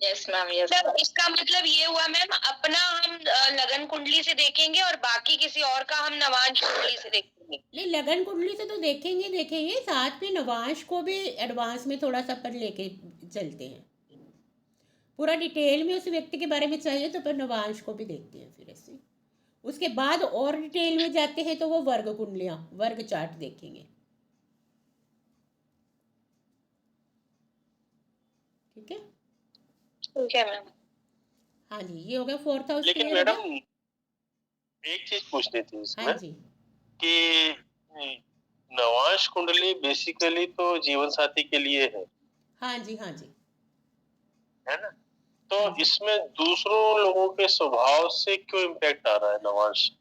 Yes ma'am, yes. इसका मतलब ये हुआ मैम, अपना हम लगन कुंडली से देखेंगे और बाकी किसी और का हम नवांश कुंडली से देखेंगे। नहीं, लगन कुंडली से तो देखेंगे, साथ में नवांश को भी एडवांस में थोड़ा सा पर लेके चलते हैं। पूरा डिटेल में उस व्यक्ति के बारे में चाहिए तो पर नवांश को भी देखते हैं, फिर ऐसे उसके बाद और डिटेल में जाते हैं तो वो वर्ग कुंडलियां, वर्ग चार्ट देखेंगे। ठीक है, ठीक है मैम। हाँ जी, ये हो गया 4th हाउस लेकिन क्लियर हो मैडम गया। एक चीज पूछनी थी हाँ इसमें जी, कि नवांश कुंडली बेसिकली तो जीवन साथी के लिए है हाँ जी, हाँ जी, है ना, तो हाँ जी, इसमें दूसरों लोगों के स्वभाव से क्यों इम्पैक्ट आ रहा है नवांश?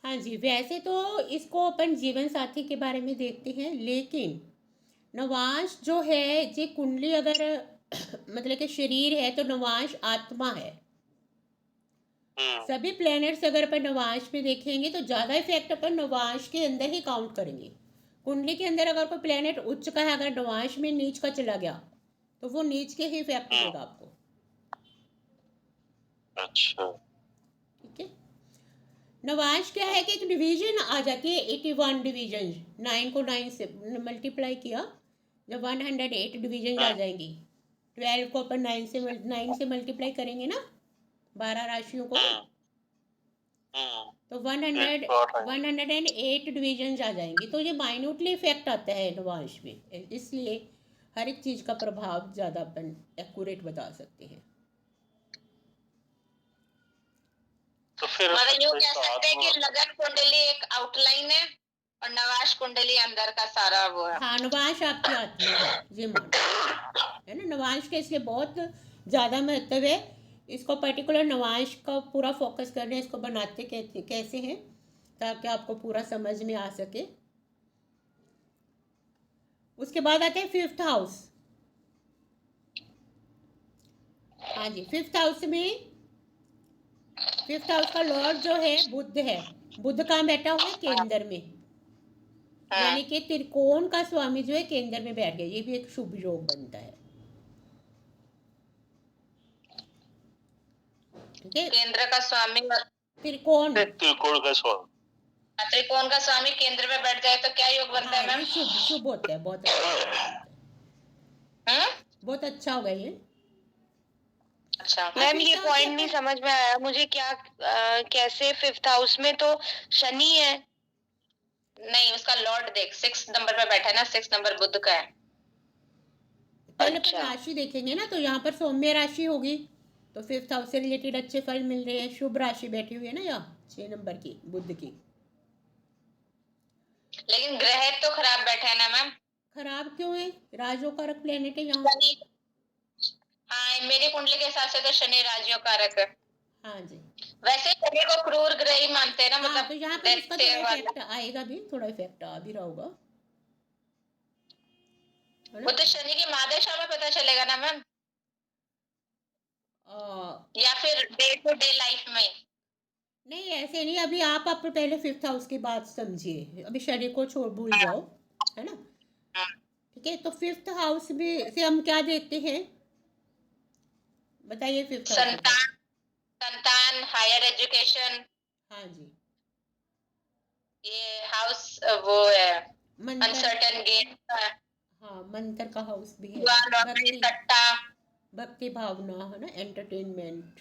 हाँ जी। वैसे तो इसको अपन जीवन साथी के बारे में देखते हैं, लेकिन नवांश जो है, ये कुंडली अगर मतलब कि शरीर है तो नवांश आत्मा है। सभी प्लैनेट्स अगर अपन नवांश में देखेंगे तो ज़्यादा इफेक्ट अपन नवांश के अंदर ही काउंट करेंगे। कुंडली के अंदर अगर कोई प्लैनेट उच्च का है, अगर नवांश में नीच का चला गया तो वो नीच के ही इफेक्ट देगा आपको। अच्छा, ठीक है, नवांश क्या है कि एक डिवीजन आ जाती है, 81 डिवीजन, 9 को 9 से मल्टीप्लाई किया जब 108 डिवीजन आ जाएंगी। 12 को अपन 9 से मल्टीप्लाई करेंगे ना, 12 राशियों को, तो 108 डिवीजन आ जाएंगी। तो ये माइन्यूटली इफेक्ट आता है नवांश में, इसलिए हर एक चीज़ का प्रभाव ज़्यादा अपन एक्यूरेट बता सकते हैं। तो फिर मतलब यूँ कह सकते हैं कि लगन कुंडली एक आउटलाइन है और नवांश कुंडली अंदर का सारा वो है। हाँ, नवांश आपकी आत्मा है, ये मानो, है ना। नवांश का इसलिए बहुत ज़्यादा महत्व है। इसको पर्टिकुलर नवांश का पूरा फोकस करना है, इसको बनाते कैसे हैं ताकि आपको पूरा समझ में आ सके। उसके बाद आते हैं 5th हाउस। हाँ जी, 5th हाउस में 5th हाउस का लॉर्ड जो है बुध है। बुध कहाँ बैठा हुआ है? केंद्र में, यानी कि त्रिकोण का स्वामी जो है केंद्र में बैठ गया, ये भी एक शुभ योग बनता है। ठीक है, केंद्र का स्वामी त्रिकोण त्रिकोण का स्वामी केंद्र में बैठ जाए तो क्या योग बनता है हाँ, मैम? ये शुभ होता है, बहुत अच्छा होता है, बहुत अच्छा होगा ये। अच्छा मैम ये fifth house पॉइंट में नहीं समझ में आया मुझे, क्या कैसे 5th हाउस में तो शनि है। नहीं, उसका लॉर्ड देख 6 नंबर पे बैठा है ना, 6 नंबर बुध का है। पहले अपन अच्छा। राशि देखेंगे ना, तो यहाँ पर सौम्य राशि होगी, तो 5th हाउस से रिलेटेड अच्छे फल मिल रहे हैं। शुभ राशि बैठी हुई है ना यहाँ 6 नंबर की, बुध की। लेकिन ग्रह तो खराब बैठे हैं ना मैम। खराब क्यों है? राजो कारक प्लेनेट है यहाँ। शनि, हाँ मेरी कुंडली के हिसाब से तो शनि राजयोग कारक है। हाँ जी। वैसे शनि को क्रूर ग्रह ही मानते हैं ना, हाँ, मतलब तो यहाँ पर उसका दैत्य थोड़ा वाला। इफेक्ट आएगा भी, थोड़ा इफेक्ट आ भी रहा होगा, है वो ना? तो शनि की महादशा में पता चलेगा ना मैम, या फिर डे टू डे लाइफ में। नहीं ऐसे नहीं, अभी आप पहले 5th हाउस की बात समझिए, अभी शनि को छोड़ भूल जाओ, है ना? ठीक है, तो 5th हाउस में से हम क्या देखते हैं, बताइए 5th हाउस से क्या? संतान, संतान, हायर एजुकेशन, हाँ जी। ये हाउस वो है मंत्र, अनसर्टेन गेम का, हाँ मंत्र का हाउस भी है। जुआ, लॉटरी, भक्ति, सट्टा। भक्ति भावना, है ना, एंटरटेनमेंट।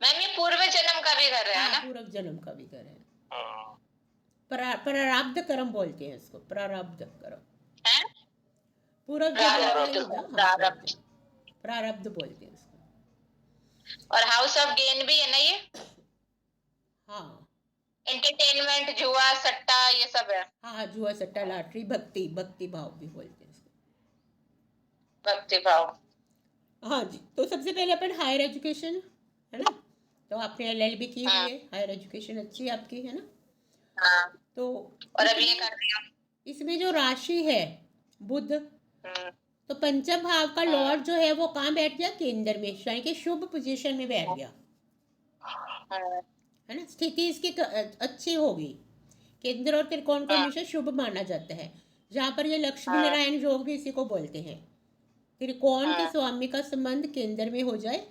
मैम ये पूर्व जन्म का भी घर है हाँ, ना। पूर्व जन्म का भी कर है। हाँ, प्रारब्ध कर्म बोलते हैं इसको, प्रारब्ध कर्म। है पूर्व जन्म का ही प्रारब्ध, होगा, हाँ प्रारब्ध। प्रारब्ध बोलते हैं इसको। और हाउस ऑफ गेन भी है ना ये, हाँ एंटरटेनमेंट, जुआ, सट्टा, ये सब है। हाँ, जुआ सट्टा लॉटरी, भक्ति, भक्ति भाव भी बोलते हैं इसको। भक्ति भाव। हाँ जी, तो सबसे पहले अपन हायर एजुकेशन, है ना, तो आपने एलएलबी की हुई हाँ है, हायर एजुकेशन अच्छी है आपकी, है ना? हाँ, तो और अभी ये इसमें कर रही हूँ। इसमें जो राशि है बुध, हम्म, तो पंचम भाव का लॉर्ड जो है वो कहाँ बैठ गया? केंद्र में, यानी कि शुभ पोजीशन में बैठ गया, है ना? स्थिति इसकी अच्छी होगी। केंद्र और त्रिकोण को हमेशा शुभ माना जाता है, जहाँ पर ये लक्ष्मी नारायण योग भी इसी को बोलते हैं। त्रिकोण के स्वामी का संबंध केंद्र में हो जाए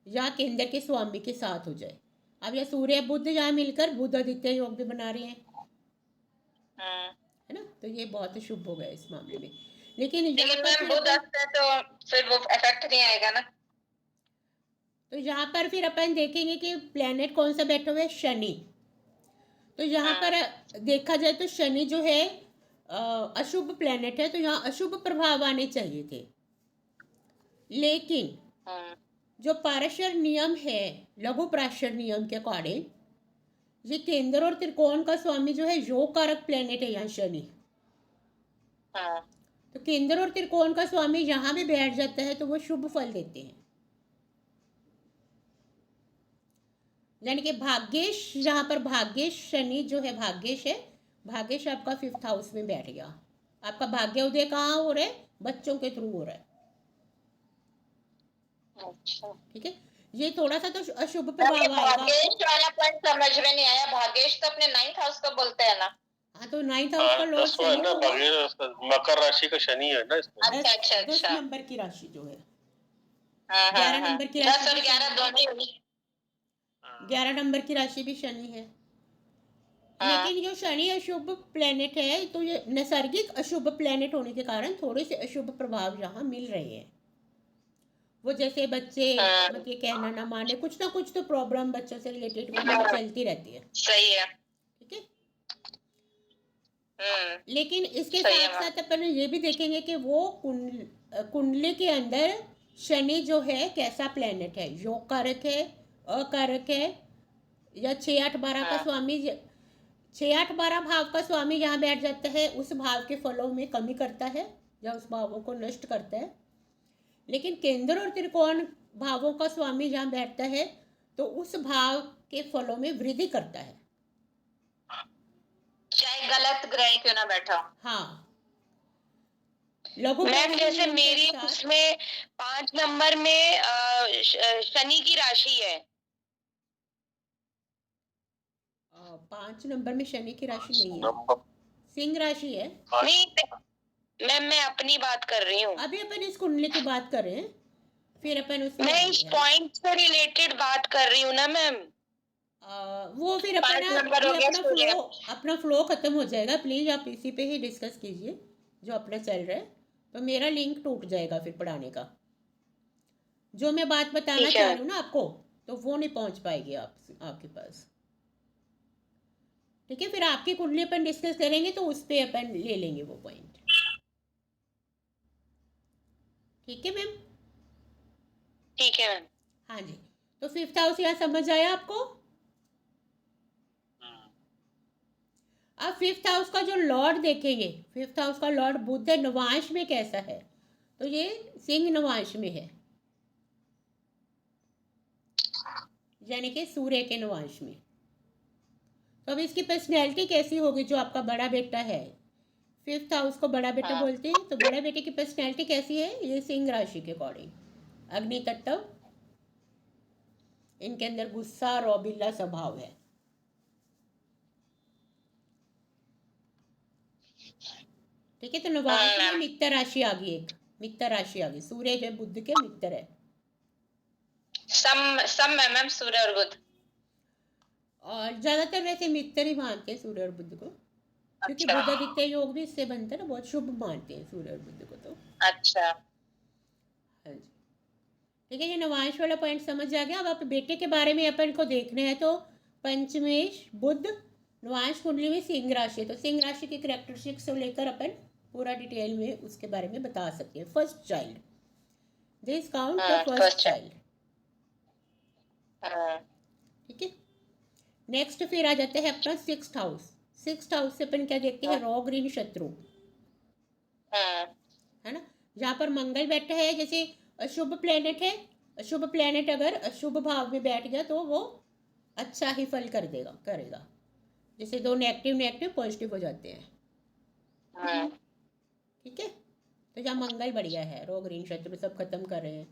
या केंद्र के स्वामी के साथ हो जाए। अब यह सूर्य बुध यहाँ मिलकर बुध आदित्य योग भी बना रहे हैं, है ना? तो ये बहुत शुभ हो गया इस मामले में। लेकिन यहाँ पर मैम बुध आता है तो फिर वो इफेक्ट नहीं आएगा ना। तो यहाँ पर फिर अपन देखेंगे कि प्लेनेट कौन सा बैठा हुआ है? शनि। तो यहाँ पर देखा जाए तो शनि जो है अशुभ प्लेनेट है, तो यहाँ अशुभ प्रभाव आने चाहिए थे। लेकिन जो पारशर नियम है, लघु पारशर नियम के अकॉर्डिंग, ये केंद्र और त्रिकोण का स्वामी जो है योग कारक प्लेनेट है यहाँ शनि। तो केंद्र और त्रिकोण का स्वामी यहाँ भी बैठ जाता है तो वो शुभ फल देते हैं। यानी कि भाग्येश, यहाँ पर भाग्येश शनि जो है, भाग्येश है, भाग्येश आपका 5th हाउस में बैठ गया। आपका भाग्य उदय कहाँ हो रहा है? बच्चों के थ्रू हो रहा है। ठीक है, ये थोड़ा सा तो अशुभ प्रभाव आएगा। भाग्येश वाला पॉइंट समझ में नहीं आया। भाग्येश तो अपने 9th हाउस को बोलते हैं ना। हाँ, तो 9th हाउस का लॉर्ड शनि ना, मकर राशि का शनि है ना इसमें। अच्छा अच्छा 10 अच्छा। नंबर की राशि जो है, 11 11 नंबर की राशि 10 और 11 दोनों ही हुई। 11 नंबर की राशि भी शनि है। लेकिन जो शनि अशुभ प्लेनेट है, तो ये नैसर्गिक अशुभ प्लेनेट होने के कारण थोड़े से अशुभ प्रभाव यहाँ मिल रहे हैं। वो जैसे बच्चे मतलब ये कहना ना माने, कुछ ना कुछ तो प्रॉब्लम बच्चों से रिलेटेड चलती रहती है। सही है। ठीक है, लेकिन इसके साथ साथ अपन ये भी देखेंगे कि वो कुंडली के अंदर शनि जो है कैसा प्लेनेट है, योग कारक है, अकारक है, या 6-8-12 का स्वामी, 6-8-12 भाव का स्वामी यहाँ बैठ जाता है, उस भाव के फलों में कमी करता है या उस भावों को नष्ट करता है। लेकिन केंद्र और त्रिकोण भावों का स्वामी जहाँ बैठता है तो उस भाव के फलों में वृद्धि करता है, चाहे गलत ग्रह क्यों ना बैठा। हाँ, लघु मैम जैसे मेरी उसमें 5 नंबर में शनि की राशि है। 5 नंबर में शनि की राशि नहीं है, सिंह राशि है। नहीं मैम, मैं अपनी बात कर रही हूँ। अभी अपन इस कुंडली की बात कर रहे हैं, फिर अपन उसमें मैं इस पॉइंट से रिलेटेड बात कर रही हूँ ना मैम। वो फिर अपना फ्लो खत्म हो जाएगा। प्लीज आप इसी पे ही डिस्कस कीजिए जो अपना चल रहा है, तो मेरा लिंक टूट जाएगा फिर पढ़ाने का। जो मैं बात बताना ठीक है। चाह रही हूँ ना आपको, तो वो नहीं पहुंच पाएगी आपके पास। ठीक है, फिर आपकी कुंडली अपन डिस्कस करेंगे तो उस पर अपन ले लेंगे वो पॉइंट। ठीक है मैम? ठीक है मैम। हाँ जी, तो 5th हाउस यहाँ समझ आया आपको? अब 5th हाउस का जो लॉर्ड देखेंगे, 5th हाउस का लॉर्ड बुध है, नवांश में कैसा है? तो ये सिंह नवांश में है, यानी कि सूर्य के नवांश में। तो अब इसकी पर्सनैलिटी कैसी होगी? जो आपका बड़ा बेटा है, 5th हाउस को बड़ा बेटा बोलते हैं, तो बड़े बेटे की पर्सनैलिटी कैसी है? ये सिंह राशि के अकॉर्डिंग अग्नि तत्व, इनके अंदर गुस्सा रौबिल्ला स्वभाव है। ठीक है, तो नवांश में मित्र राशि आ गई, एक मित्र राशि आ गई। सूर्य जो बुध के मित्र है। सम में मैम सूर्य और बुध। और ज्यादातर वैसे मित्र ही मानते हैं सूर्य और बुध को, क्योंकि अच्छा। बुध आदित्य योग भी इससे बनता है ना, बहुत शुभ मानते हैं सूर्य और बुध को। तो अच्छा। हाँ जी, ठीक है, ये नवांश वाला पॉइंट समझ आ गया। अब आप बेटे के बारे में अपन को देखना है, तो पंचमेश बुध नवांश कुंडली में सिंह राशि है, तो सिंह राशि की कैरेक्टरिस्टिक्स से लेकर अपन पूरा डिटेल में उसके बारे में बता सकते हैं। First child, this count the first child. ठीक है, नेक्स्ट फिर आ जाते हैं अपना 6th हाउस। 6th हाउस से अपन क्या देखते हैं? रॉ ग्रीन शत्रु, है ना, जहाँ पर मंगल बैठा है। जैसे अशुभ प्लेनेट है, अशुभ प्लेनेट अगर अशुभ भाव में बैठ गया तो वो अच्छा ही फल करेगा। जैसे दो नेगेटिव पॉजिटिव हो जाते हैं। ठीक है, तो जहाँ मंगल बढ़िया है, रॉ ग्रीन शत्रु सब खत्म कर रहे हैं,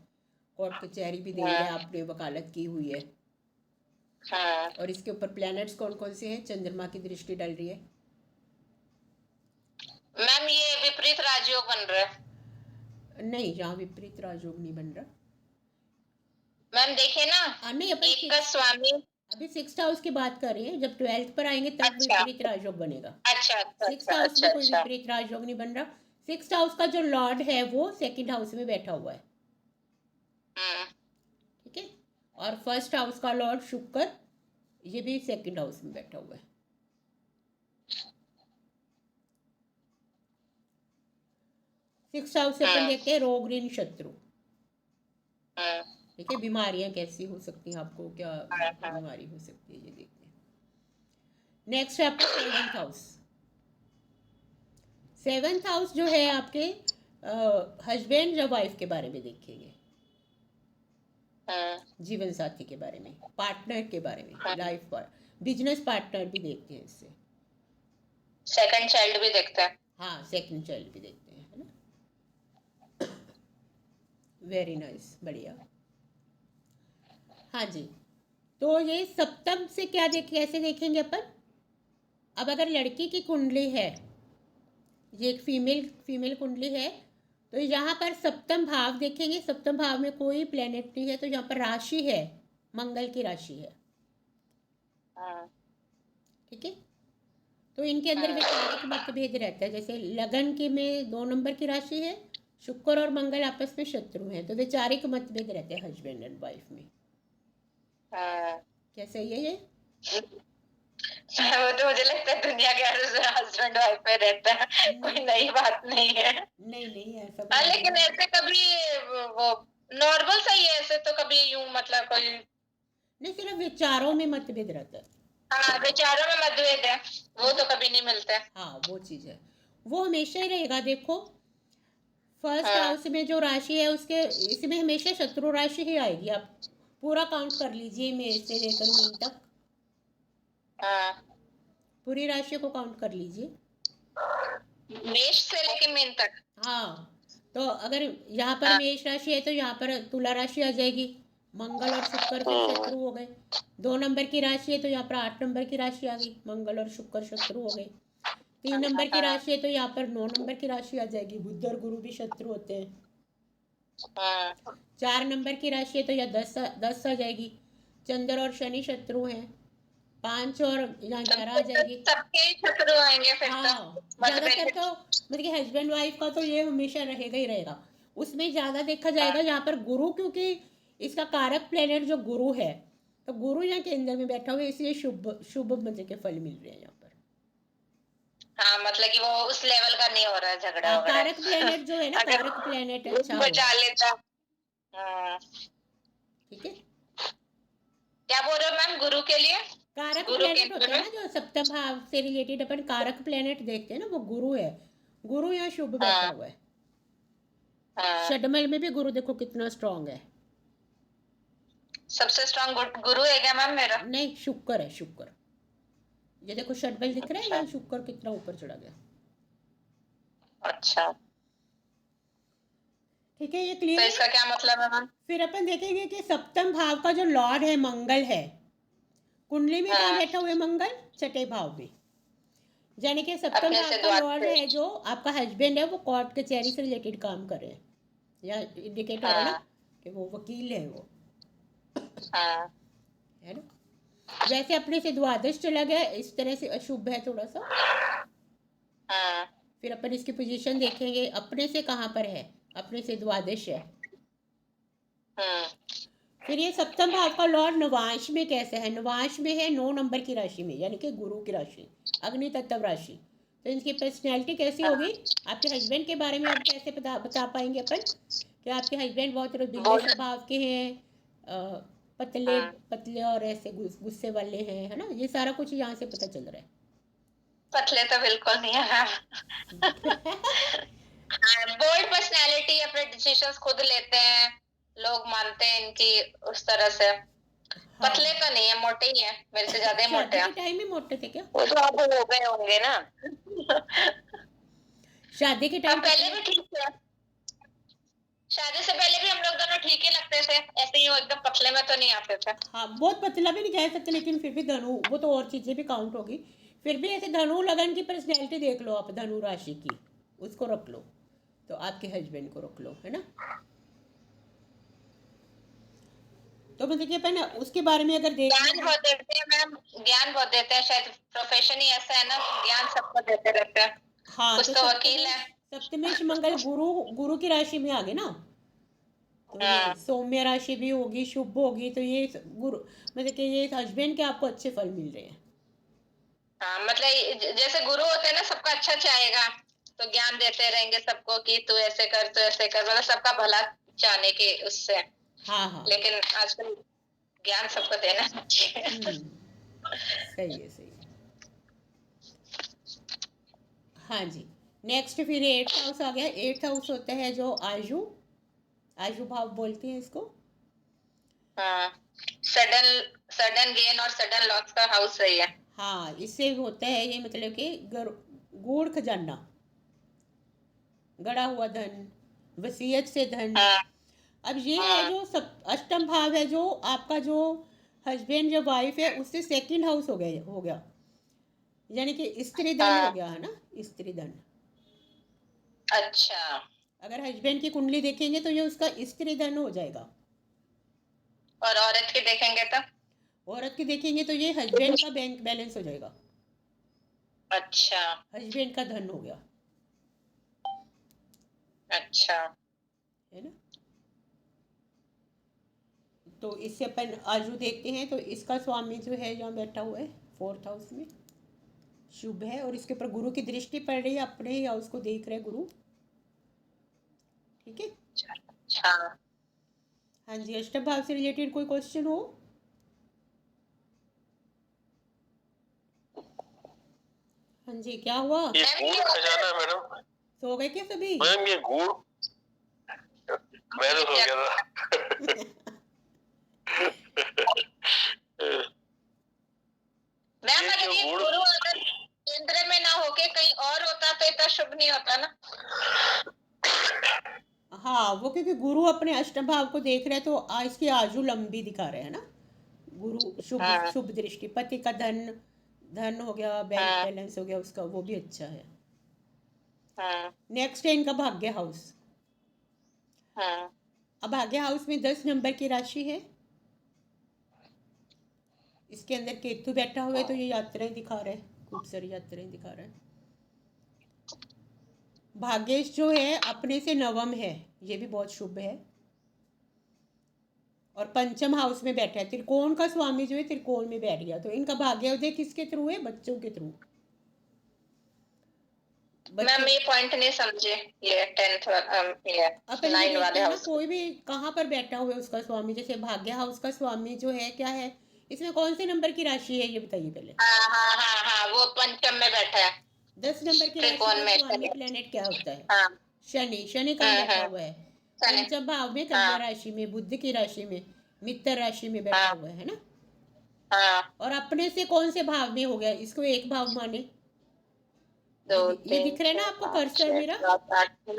कोर्ट कचहरी भी दे रहे हैं, आपने वकालत की हुई है। और इसके ऊपर प्लैनेट्स कौन कौन से हैं? चंद्रमा की दृष्टि डल रही है। मैम ये विपरीत राजयोग बन रहा है। नहीं, यहाँ विपरीत राजयोग नहीं बन रहा मैम देखिए ना, नहीं, अपन एक का स्वामी। अभी 6th हाउस की बात कर रहे हैं, जब 12th पर आएंगे तब अच्छा। विपरीत राजयोग बनेगा। अच्छा 6th हाउस में कोई विपरीत राजयोग नहीं बन रहा। 6th हाउस का जो लॉर्ड है वो 2nd हाउस में बैठा हुआ है। ठीक है, और 1st हाउस का लॉर्ड शुक्र, ये भी 2nd हाउस में बैठा हुआ है। सिक्स्थ हाउस से अपन देखते हैं रॉ ग्रीन शत्रु। ठीक है, बीमारियां कैसी हो सकती हैं, आपको क्या बीमारी हो सकती है, ये देखते हैं। नेक्स्ट है आपका 7th हाउस। 7th हाउस जो है आपके हस्बैंड या वाइफ के बारे में देखेंगे, जीवन साथी के बारे में, पार्टनर के बारे में, लाइफ पर, बिजनेस पार्टनर भी देखते हैं इससे। सेकंड चाइल्ड भी देखते हैं। हाँ, सेकंड चाइल्ड भी देखते हैं, है ना। वेरी नाइस, बढ़िया। हाँ जी, तो ये सप्तम से क्या कैसे देखेंगे अपन? अब अगर लड़की की कुंडली है, ये एक फीमेल कुंडली है, तो यहाँ पर सप्तम भाव देखेंगे। सप्तम भाव में कोई प्लेनेट नहीं है, तो यहाँ पर राशि है, मंगल की राशि है। ठीक है, तो इनके अंदर वैचारिक मतभेद रहता है। जैसे लगन के में 2 नंबर की राशि है, शुक्र और मंगल आपस में शत्रु हैं, तो वैचारिक मतभेद रहते हैं हस्बैंड एंड वाइफ में। क्या सही है ये? वो तो मुझे लगता है दुनिया के हर हस्बैंड वाइफ में रहता है, कोई नई बात नहीं है। नहीं ऐसा। हाँ, लेकिन ऐसे कभी वो नॉर्मल सही है, ऐसे तो कभी यूं मतलब कोई नहीं, सिर्फ विचारों में मतभेद रहता है। हाँ, विचारों में मतभेद है, वो तो कभी नहीं मिलते। हाँ, वो चीज है, वो हमेशा ही रहेगा। देखो, फर्स्ट हाउस में जो राशि है उसके इसमें हमेशा शत्रु राशि ही आएगी। आप पूरा काउंट कर लीजिए, मेष से लेकर मीन तक, पूरी राशि को काउंट कर लीजिए, मेष से लेकर मीन तक। हाँ, तो अगर यहाँ पर मेष राशि है तो यहाँ पर तुला राशि आ जाएगी, मंगल और शुक्र फिर शत्रु हो गए। 2 नंबर की राशि है तो यहाँ पर 8 नंबर की राशि आ गई, मंगल और शुक्र शत्रु हो गए। 3 नंबर की राशि है तो यहाँ पर 9 नंबर की राशि आ जाएगी, बुध और गुरु भी शत्रु होते हैं। 4 नंबर की राशि है तो यहाँ 10 आ जाएगी, चंद्र और शनि शत्रु हैं। 5 और यहाँ 11 आ जाएगी, सबके शत्रु आएंगे फिर। हाँ, ज्यादातर तो मतलब हस्बैंड वाइफ का तो ये हमेशा रहेगा ही रहेगा। उसमें ज्यादा देखा जाएगा यहाँ पर गुरु, क्योंकि इसका कारक प्लेनेट जो गुरु है, तो गुरु यहाँ केंद्र में बैठा हुआ है, इसलिए शुभ शुभ मतलब के फल मिल रहे हैं यहाँ पर। हाँ, मतलब कि वो उस लेवल का नहीं हो रहा है झगड़ा वगड़ा। कारक प्लेनेट जो है ना, अगर कारक प्लेनेट गुरु अच्छा बचा हुआ। लेता। ठीक है, क्या बोल रहे हो मैम गुरु के लिए? कारक गुरु प्लेनेट केंद्र होता है में? ना जो सप्तम भाव से रिलेटेड अपन कारक प्लेनेट देखते हैं ना, वो गुरु है। गुरु यहाँ शुभ बैठा हाँ। हुआ है। हाँ, षडमल में भी गुरु देखो कितना स्ट्रांग है। सबसे स्ट्रांग गुरु है क्या मैम मेरा? नहीं, शुक्र है, शुक्र। ये देखो षडमल दिख रहा है, अच्छा। यहाँ शुक्र कितना ऊपर चढ़ा गया। अच्छा, ठीक है, ये तो क्लियर है। इसका क्या मतलब है मैम? फिर अपन देखेंगे कि सप्तम भाव का जो लॉर्ड है मंगल है, कुंडली में कहाँ हाँ। बैठा हुआ है मंगल? छठे भाव में। यानी कि सप्तम अपने भाव से का द्वार लॉर्ड पे। है जो आपका हस्बैंड है, वो कोर्ट कचहरी से रिलेटेड काम कर रहे हैं, या इंडिकेट हो रहा है ना हाँ। कि वो वकील है वो, हाँ। है ना। वैसे अपने से द्वादश चला गया, इस तरह से अशुभ है थोड़ा सा। हाँ। फिर अपन इसकी पोजीशन देखेंगे, अपने से कहाँ पर है, अपने से द्वादश है। फिर ये सप्तम भाव का लॉर्ड नवांश में कैसे है? नवांश में है 9 नंबर की राशि में, यानी कि गुरु की राशि, अग्नि तत्व राशि। तो इनकी पर्सनैलिटी कैसी होगी? आपके हस्बैंड के बारे में आप कैसे बता पाएंगे अपन कि आपके हस्बैंड बहुत रदीले स्वभाव के हैं, पतले पतले और ऐसे गुस्से वाले हैं, है ना। ये सारा कुछ यहाँ से पता चल रहा है। पतले तो बिल्कुल नहीं है मैम। बोल्ड पर्सनालिटी, अपने डिसीजंस खुद लेते हैं, लोग मानते हैं इनकी उस तरह से। पतले तो नहीं है, मोटे ही है, मेरे से ज्यादा ही मोटे शादी हैं। के टाइम में मोटे थे क्या? वो तो आप हो गए होंगे ना। शादी के हम टाइम पहले भी ठीक थे, शादी से पहले भी हम लोग दोनों ठीक ही लगते थे, ऐसे ही वो एकदम पतले में तो नहीं आते थे। हाँ, बहुत पतला भी नहीं कह सकते, लेकिन फिर भी धनु, वो तो और चीजें भी काउंट होगी। फिर भी ऐसे धनु लगन की पर्सनैलिटी देख लो आप, धनु राशि की, उसको रख लो, तो आपके हस्बैंड को रख लो, है ना। तो मतलब कि अपन उसके बारे में अगर देख ज्ञान बहुत देते हैं मैम, ज्ञान बहुत देते हैं, शायद प्रोफेशन ही ऐसा है ना, ज्ञान सबको देते रहते हैं। हाँ, कुछ तो वकील है। सप्तमेश मंगल गुरु गुरु की राशि में आ गए ना, तो ये सौम्य राशि भी होगी, शुभ होगी, तो ये गुरु मतलब कि ये हस्बैंड के आपको अच्छे फल मिल रहे हैं। हाँ, मतलब जैसे गुरु होते हैं ना, सबका अच्छा चाहेगा, तो ज्ञान देते रहेंगे सबको कि तू ऐसे कर, तू ऐसे कर, मतलब सबका भला चाहने के उससे। हाँ हाँ, लेकिन आजकल ज्ञान सबको देना चाहिए। सही है, सही है। हाँ जी, नेक्स्ट फिर 8th हाउस आ गया। 8th हाउस होता है जो आजू आजू भाव बोलते हैं इसको। हाँ, सडन सडन गेन और सडन लॉस का हाउस सही है। हाँ, इससे होता है ये, मतलब कि गूढ़ खजाना, गड़ा हुआ धन, वसीयत से धन। अब ये है जो अष्टम भाव है, जो आपका जो हस्बैंड जो वाइफ है उससे सेकंड हाउस हो गया, यानी कि स्त्री धन हो गया, है ना, स्त्री धन। अच्छा, अगर हस्बैंड की कुंडली देखेंगे तो ये उसका स्त्री धन हो जाएगा, और औरत की देखेंगे तो? औरत की देखेंगे तो ये हस्बैंड का बैंक बैलेंस हो जाएगा। अच्छा। हस्बैंड का धन हो गया, अच्छा, है ना। तो इससे अपन आजू देखते हैं, तो इसका स्वामी जो है यहाँ बैठा हुआ है 4th हाउस में, शुभ है, और इसके ऊपर गुरु की दृष्टि पड़ रही है, अपने ही हाउस को देख रहे गुरु। ठीक है। अच्छा। हाँ जी, अष्टम भाव से रिलेटेड कोई क्वेश्चन हो? हाँ जी, क्या हुआ? ये गूढ़ खजाना मैडम, सो गए क्या सभी? मैम ये गूढ़, मैं तो सो गया था। मैम अगर ये गुरु अगर केंद्र में ना होके कहीं और होता तो इतना शुभ नहीं होता ना। हाँ, वो क्योंकि गुरु अपने अष्टम भाव को देख रहे हैं, तो इसकी आजू लंबी दिखा रहे हैं ना। गुरु शुभ शुभ दृष्टि, पति का धन धन हो गया, बैंक बैलेंस हो गया उसका, वो भी अच्छा है। नेक्स्ट है इनका भाग्य हाउस। अब भाग्य हाउस में 10 नंबर की राशि है, इसके अंदर केतु बैठा हुआ है, तो ये यात्राएं दिखा रहे हैं, खूब सारी यात्राएं दिखा रहे हैं। भाग्येश जो है अपने से नवम है, ये भी बहुत शुभ है। और पंचम हाउस में बैठा है, त्रिकोण का स्वामी जो है त्रिकोण में बैठ गया, तो इनका भाग्योदय किसके थ्रू है? बच्चों के थ्रू। मैम ये पॉइंट नहीं समझे, ये 10th ये अपन ये 9 देखते वाले हैं ना, हाउस। कोई भी कहाँ पर बैठा हुआ है उसका स्वामी, जैसे भाग्य हाउस का स्वामी जो है क्या है, इसमें कौन से नंबर की राशि है ये बताइए पहले। हाँ हाँ हाँ हाँ, वो पंचम में बैठा है, 10 नंबर की राशि त्रिकोण का में स्वामी शनि। प्लेनेट क्या होता है? हाँ शनि। शनि कहाँ बैठा हुआ है? शनि। पंचम भाव में, कन्या हाँ राशि में, बुध की राशि में, मित्र राशि में बैठा हाँ हुआ है ना। हाँ। और अपने से कौन से भाव में हो गया? इसको एक भाव माने। 2 ये 3 दिख रहा है ना 4 आपको 5 कर्सर 6 मेरा? 7 8 9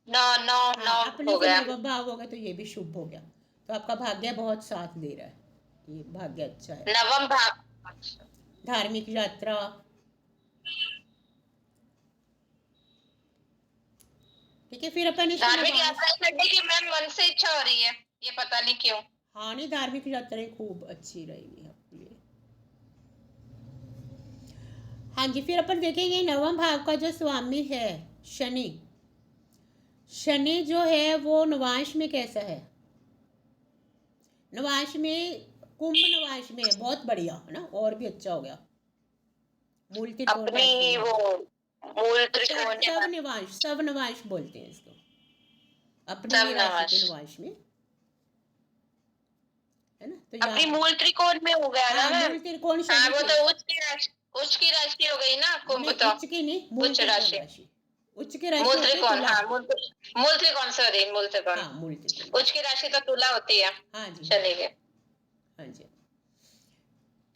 9 9 9 हाँ, अपने हो से गया। नवम भाव हो गया, तो ये भी शुभ हो गया। तो आपका भाग्य बहुत साथ दे रहा है, ये भाग्य अच्छा है। नवम भाव। धार्मिक यात्रा, ठीक है। फिर अपन इसको धार्मिक निवास, यात्रा करने की मैम मन से इच्छा हो रही है, ये पता नहीं क्यों। हाँ नहीं, धार्मिक यात्राएं खूब अच्छी रहेगी आपके लिए। हाँ जी, फिर अपन देखेंगे नवम भाव का जो स्वामी है शनि। शनि जो है वो नवांश में कैसा है? नवांश में, कुंभ नवांश में है, बहुत बढ़िया है ना, और भी अच्छा हो गया। मूल त्रिकोण राशि अपनी में, वो मूल त्रिकोण सब निवांश, सब निवांश बोलते हैं इसको, अपनी सब ही राशि नवांश। के निवांश में, है ना। तो अपनी यहाँ मूल त्रिकोण में हो गया ना हाँ, मैम। मूल त्रिकोण हाँ शनि वो के, तो उच्च की राशि हो गई ना, कुंभ नहीं तो उच्च की नहीं, मूल उच्च त्रिकोण राशि। राशि। उच्च की राशि मूल होती है त्रिकोण, तुला। हाँ मूल त्रिकोण, सॉरी मूल त्रिकोण। हाँ, मूल त्रिकोण। उच्च की राशि तो तुला होती है हाँ जी, शनि के। हाँ जी,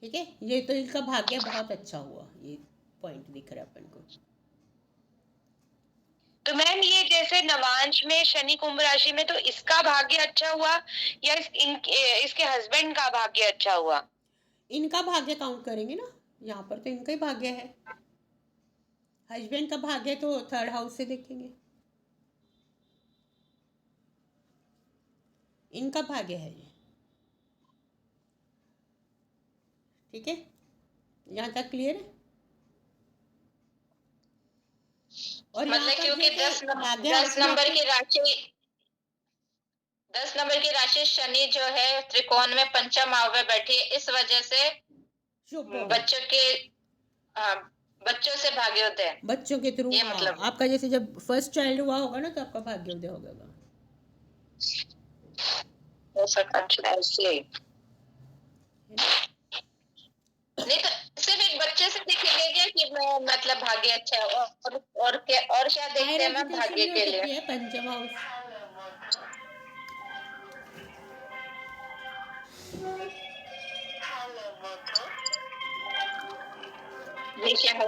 ठीक है। ये तो इनका भाग्य बहुत अच्छा हुआ, ये पॉइंट दिख रहा है अपन को। तो मैम ये जैसे नवांश में शनि कुंभ राशि में, तो इसका भाग्य अच्छा हुआ या इसके हस्बैंड का भाग्य अच्छा हुआ? इनका भाग्य काउंट करेंगे ना, यहाँ पर तो इनका ही भाग्य है। हस्बैंड का भाग्य तो थर्ड हाउस से देखेंगे, इनका भाग्य है ये, ठीक है। यहाँ तक क्लियर है? और यहाँ मतलब पर क्योंकि जैसे 10 भाग्य हाउस में नंबर आपको- की राशि, 10 नंबर की राशि शनि जो है त्रिकोण में पंचम भाव में बैठी है, इस वजह से शुभ हो गया। बच्चों के बच्चों से भाग्योदय है। बच्चों के थ्रू, ये हाँ, मतलब आपका जैसे जब फर्स्ट चाइल्ड हुआ होगा ना, तो आपका भाग्योदय हो गया। हो सकता है ऐसे। नहीं तो सिर्फ एक बच्चे से दिखेगा क्या कि मैं मतलब भाग्य अच्छा है, और क्या देखते हायर हैं मैम एजुकेशन भाग्य भी हो के सकती लिए? है, पंचम हाउस। ये क्या है?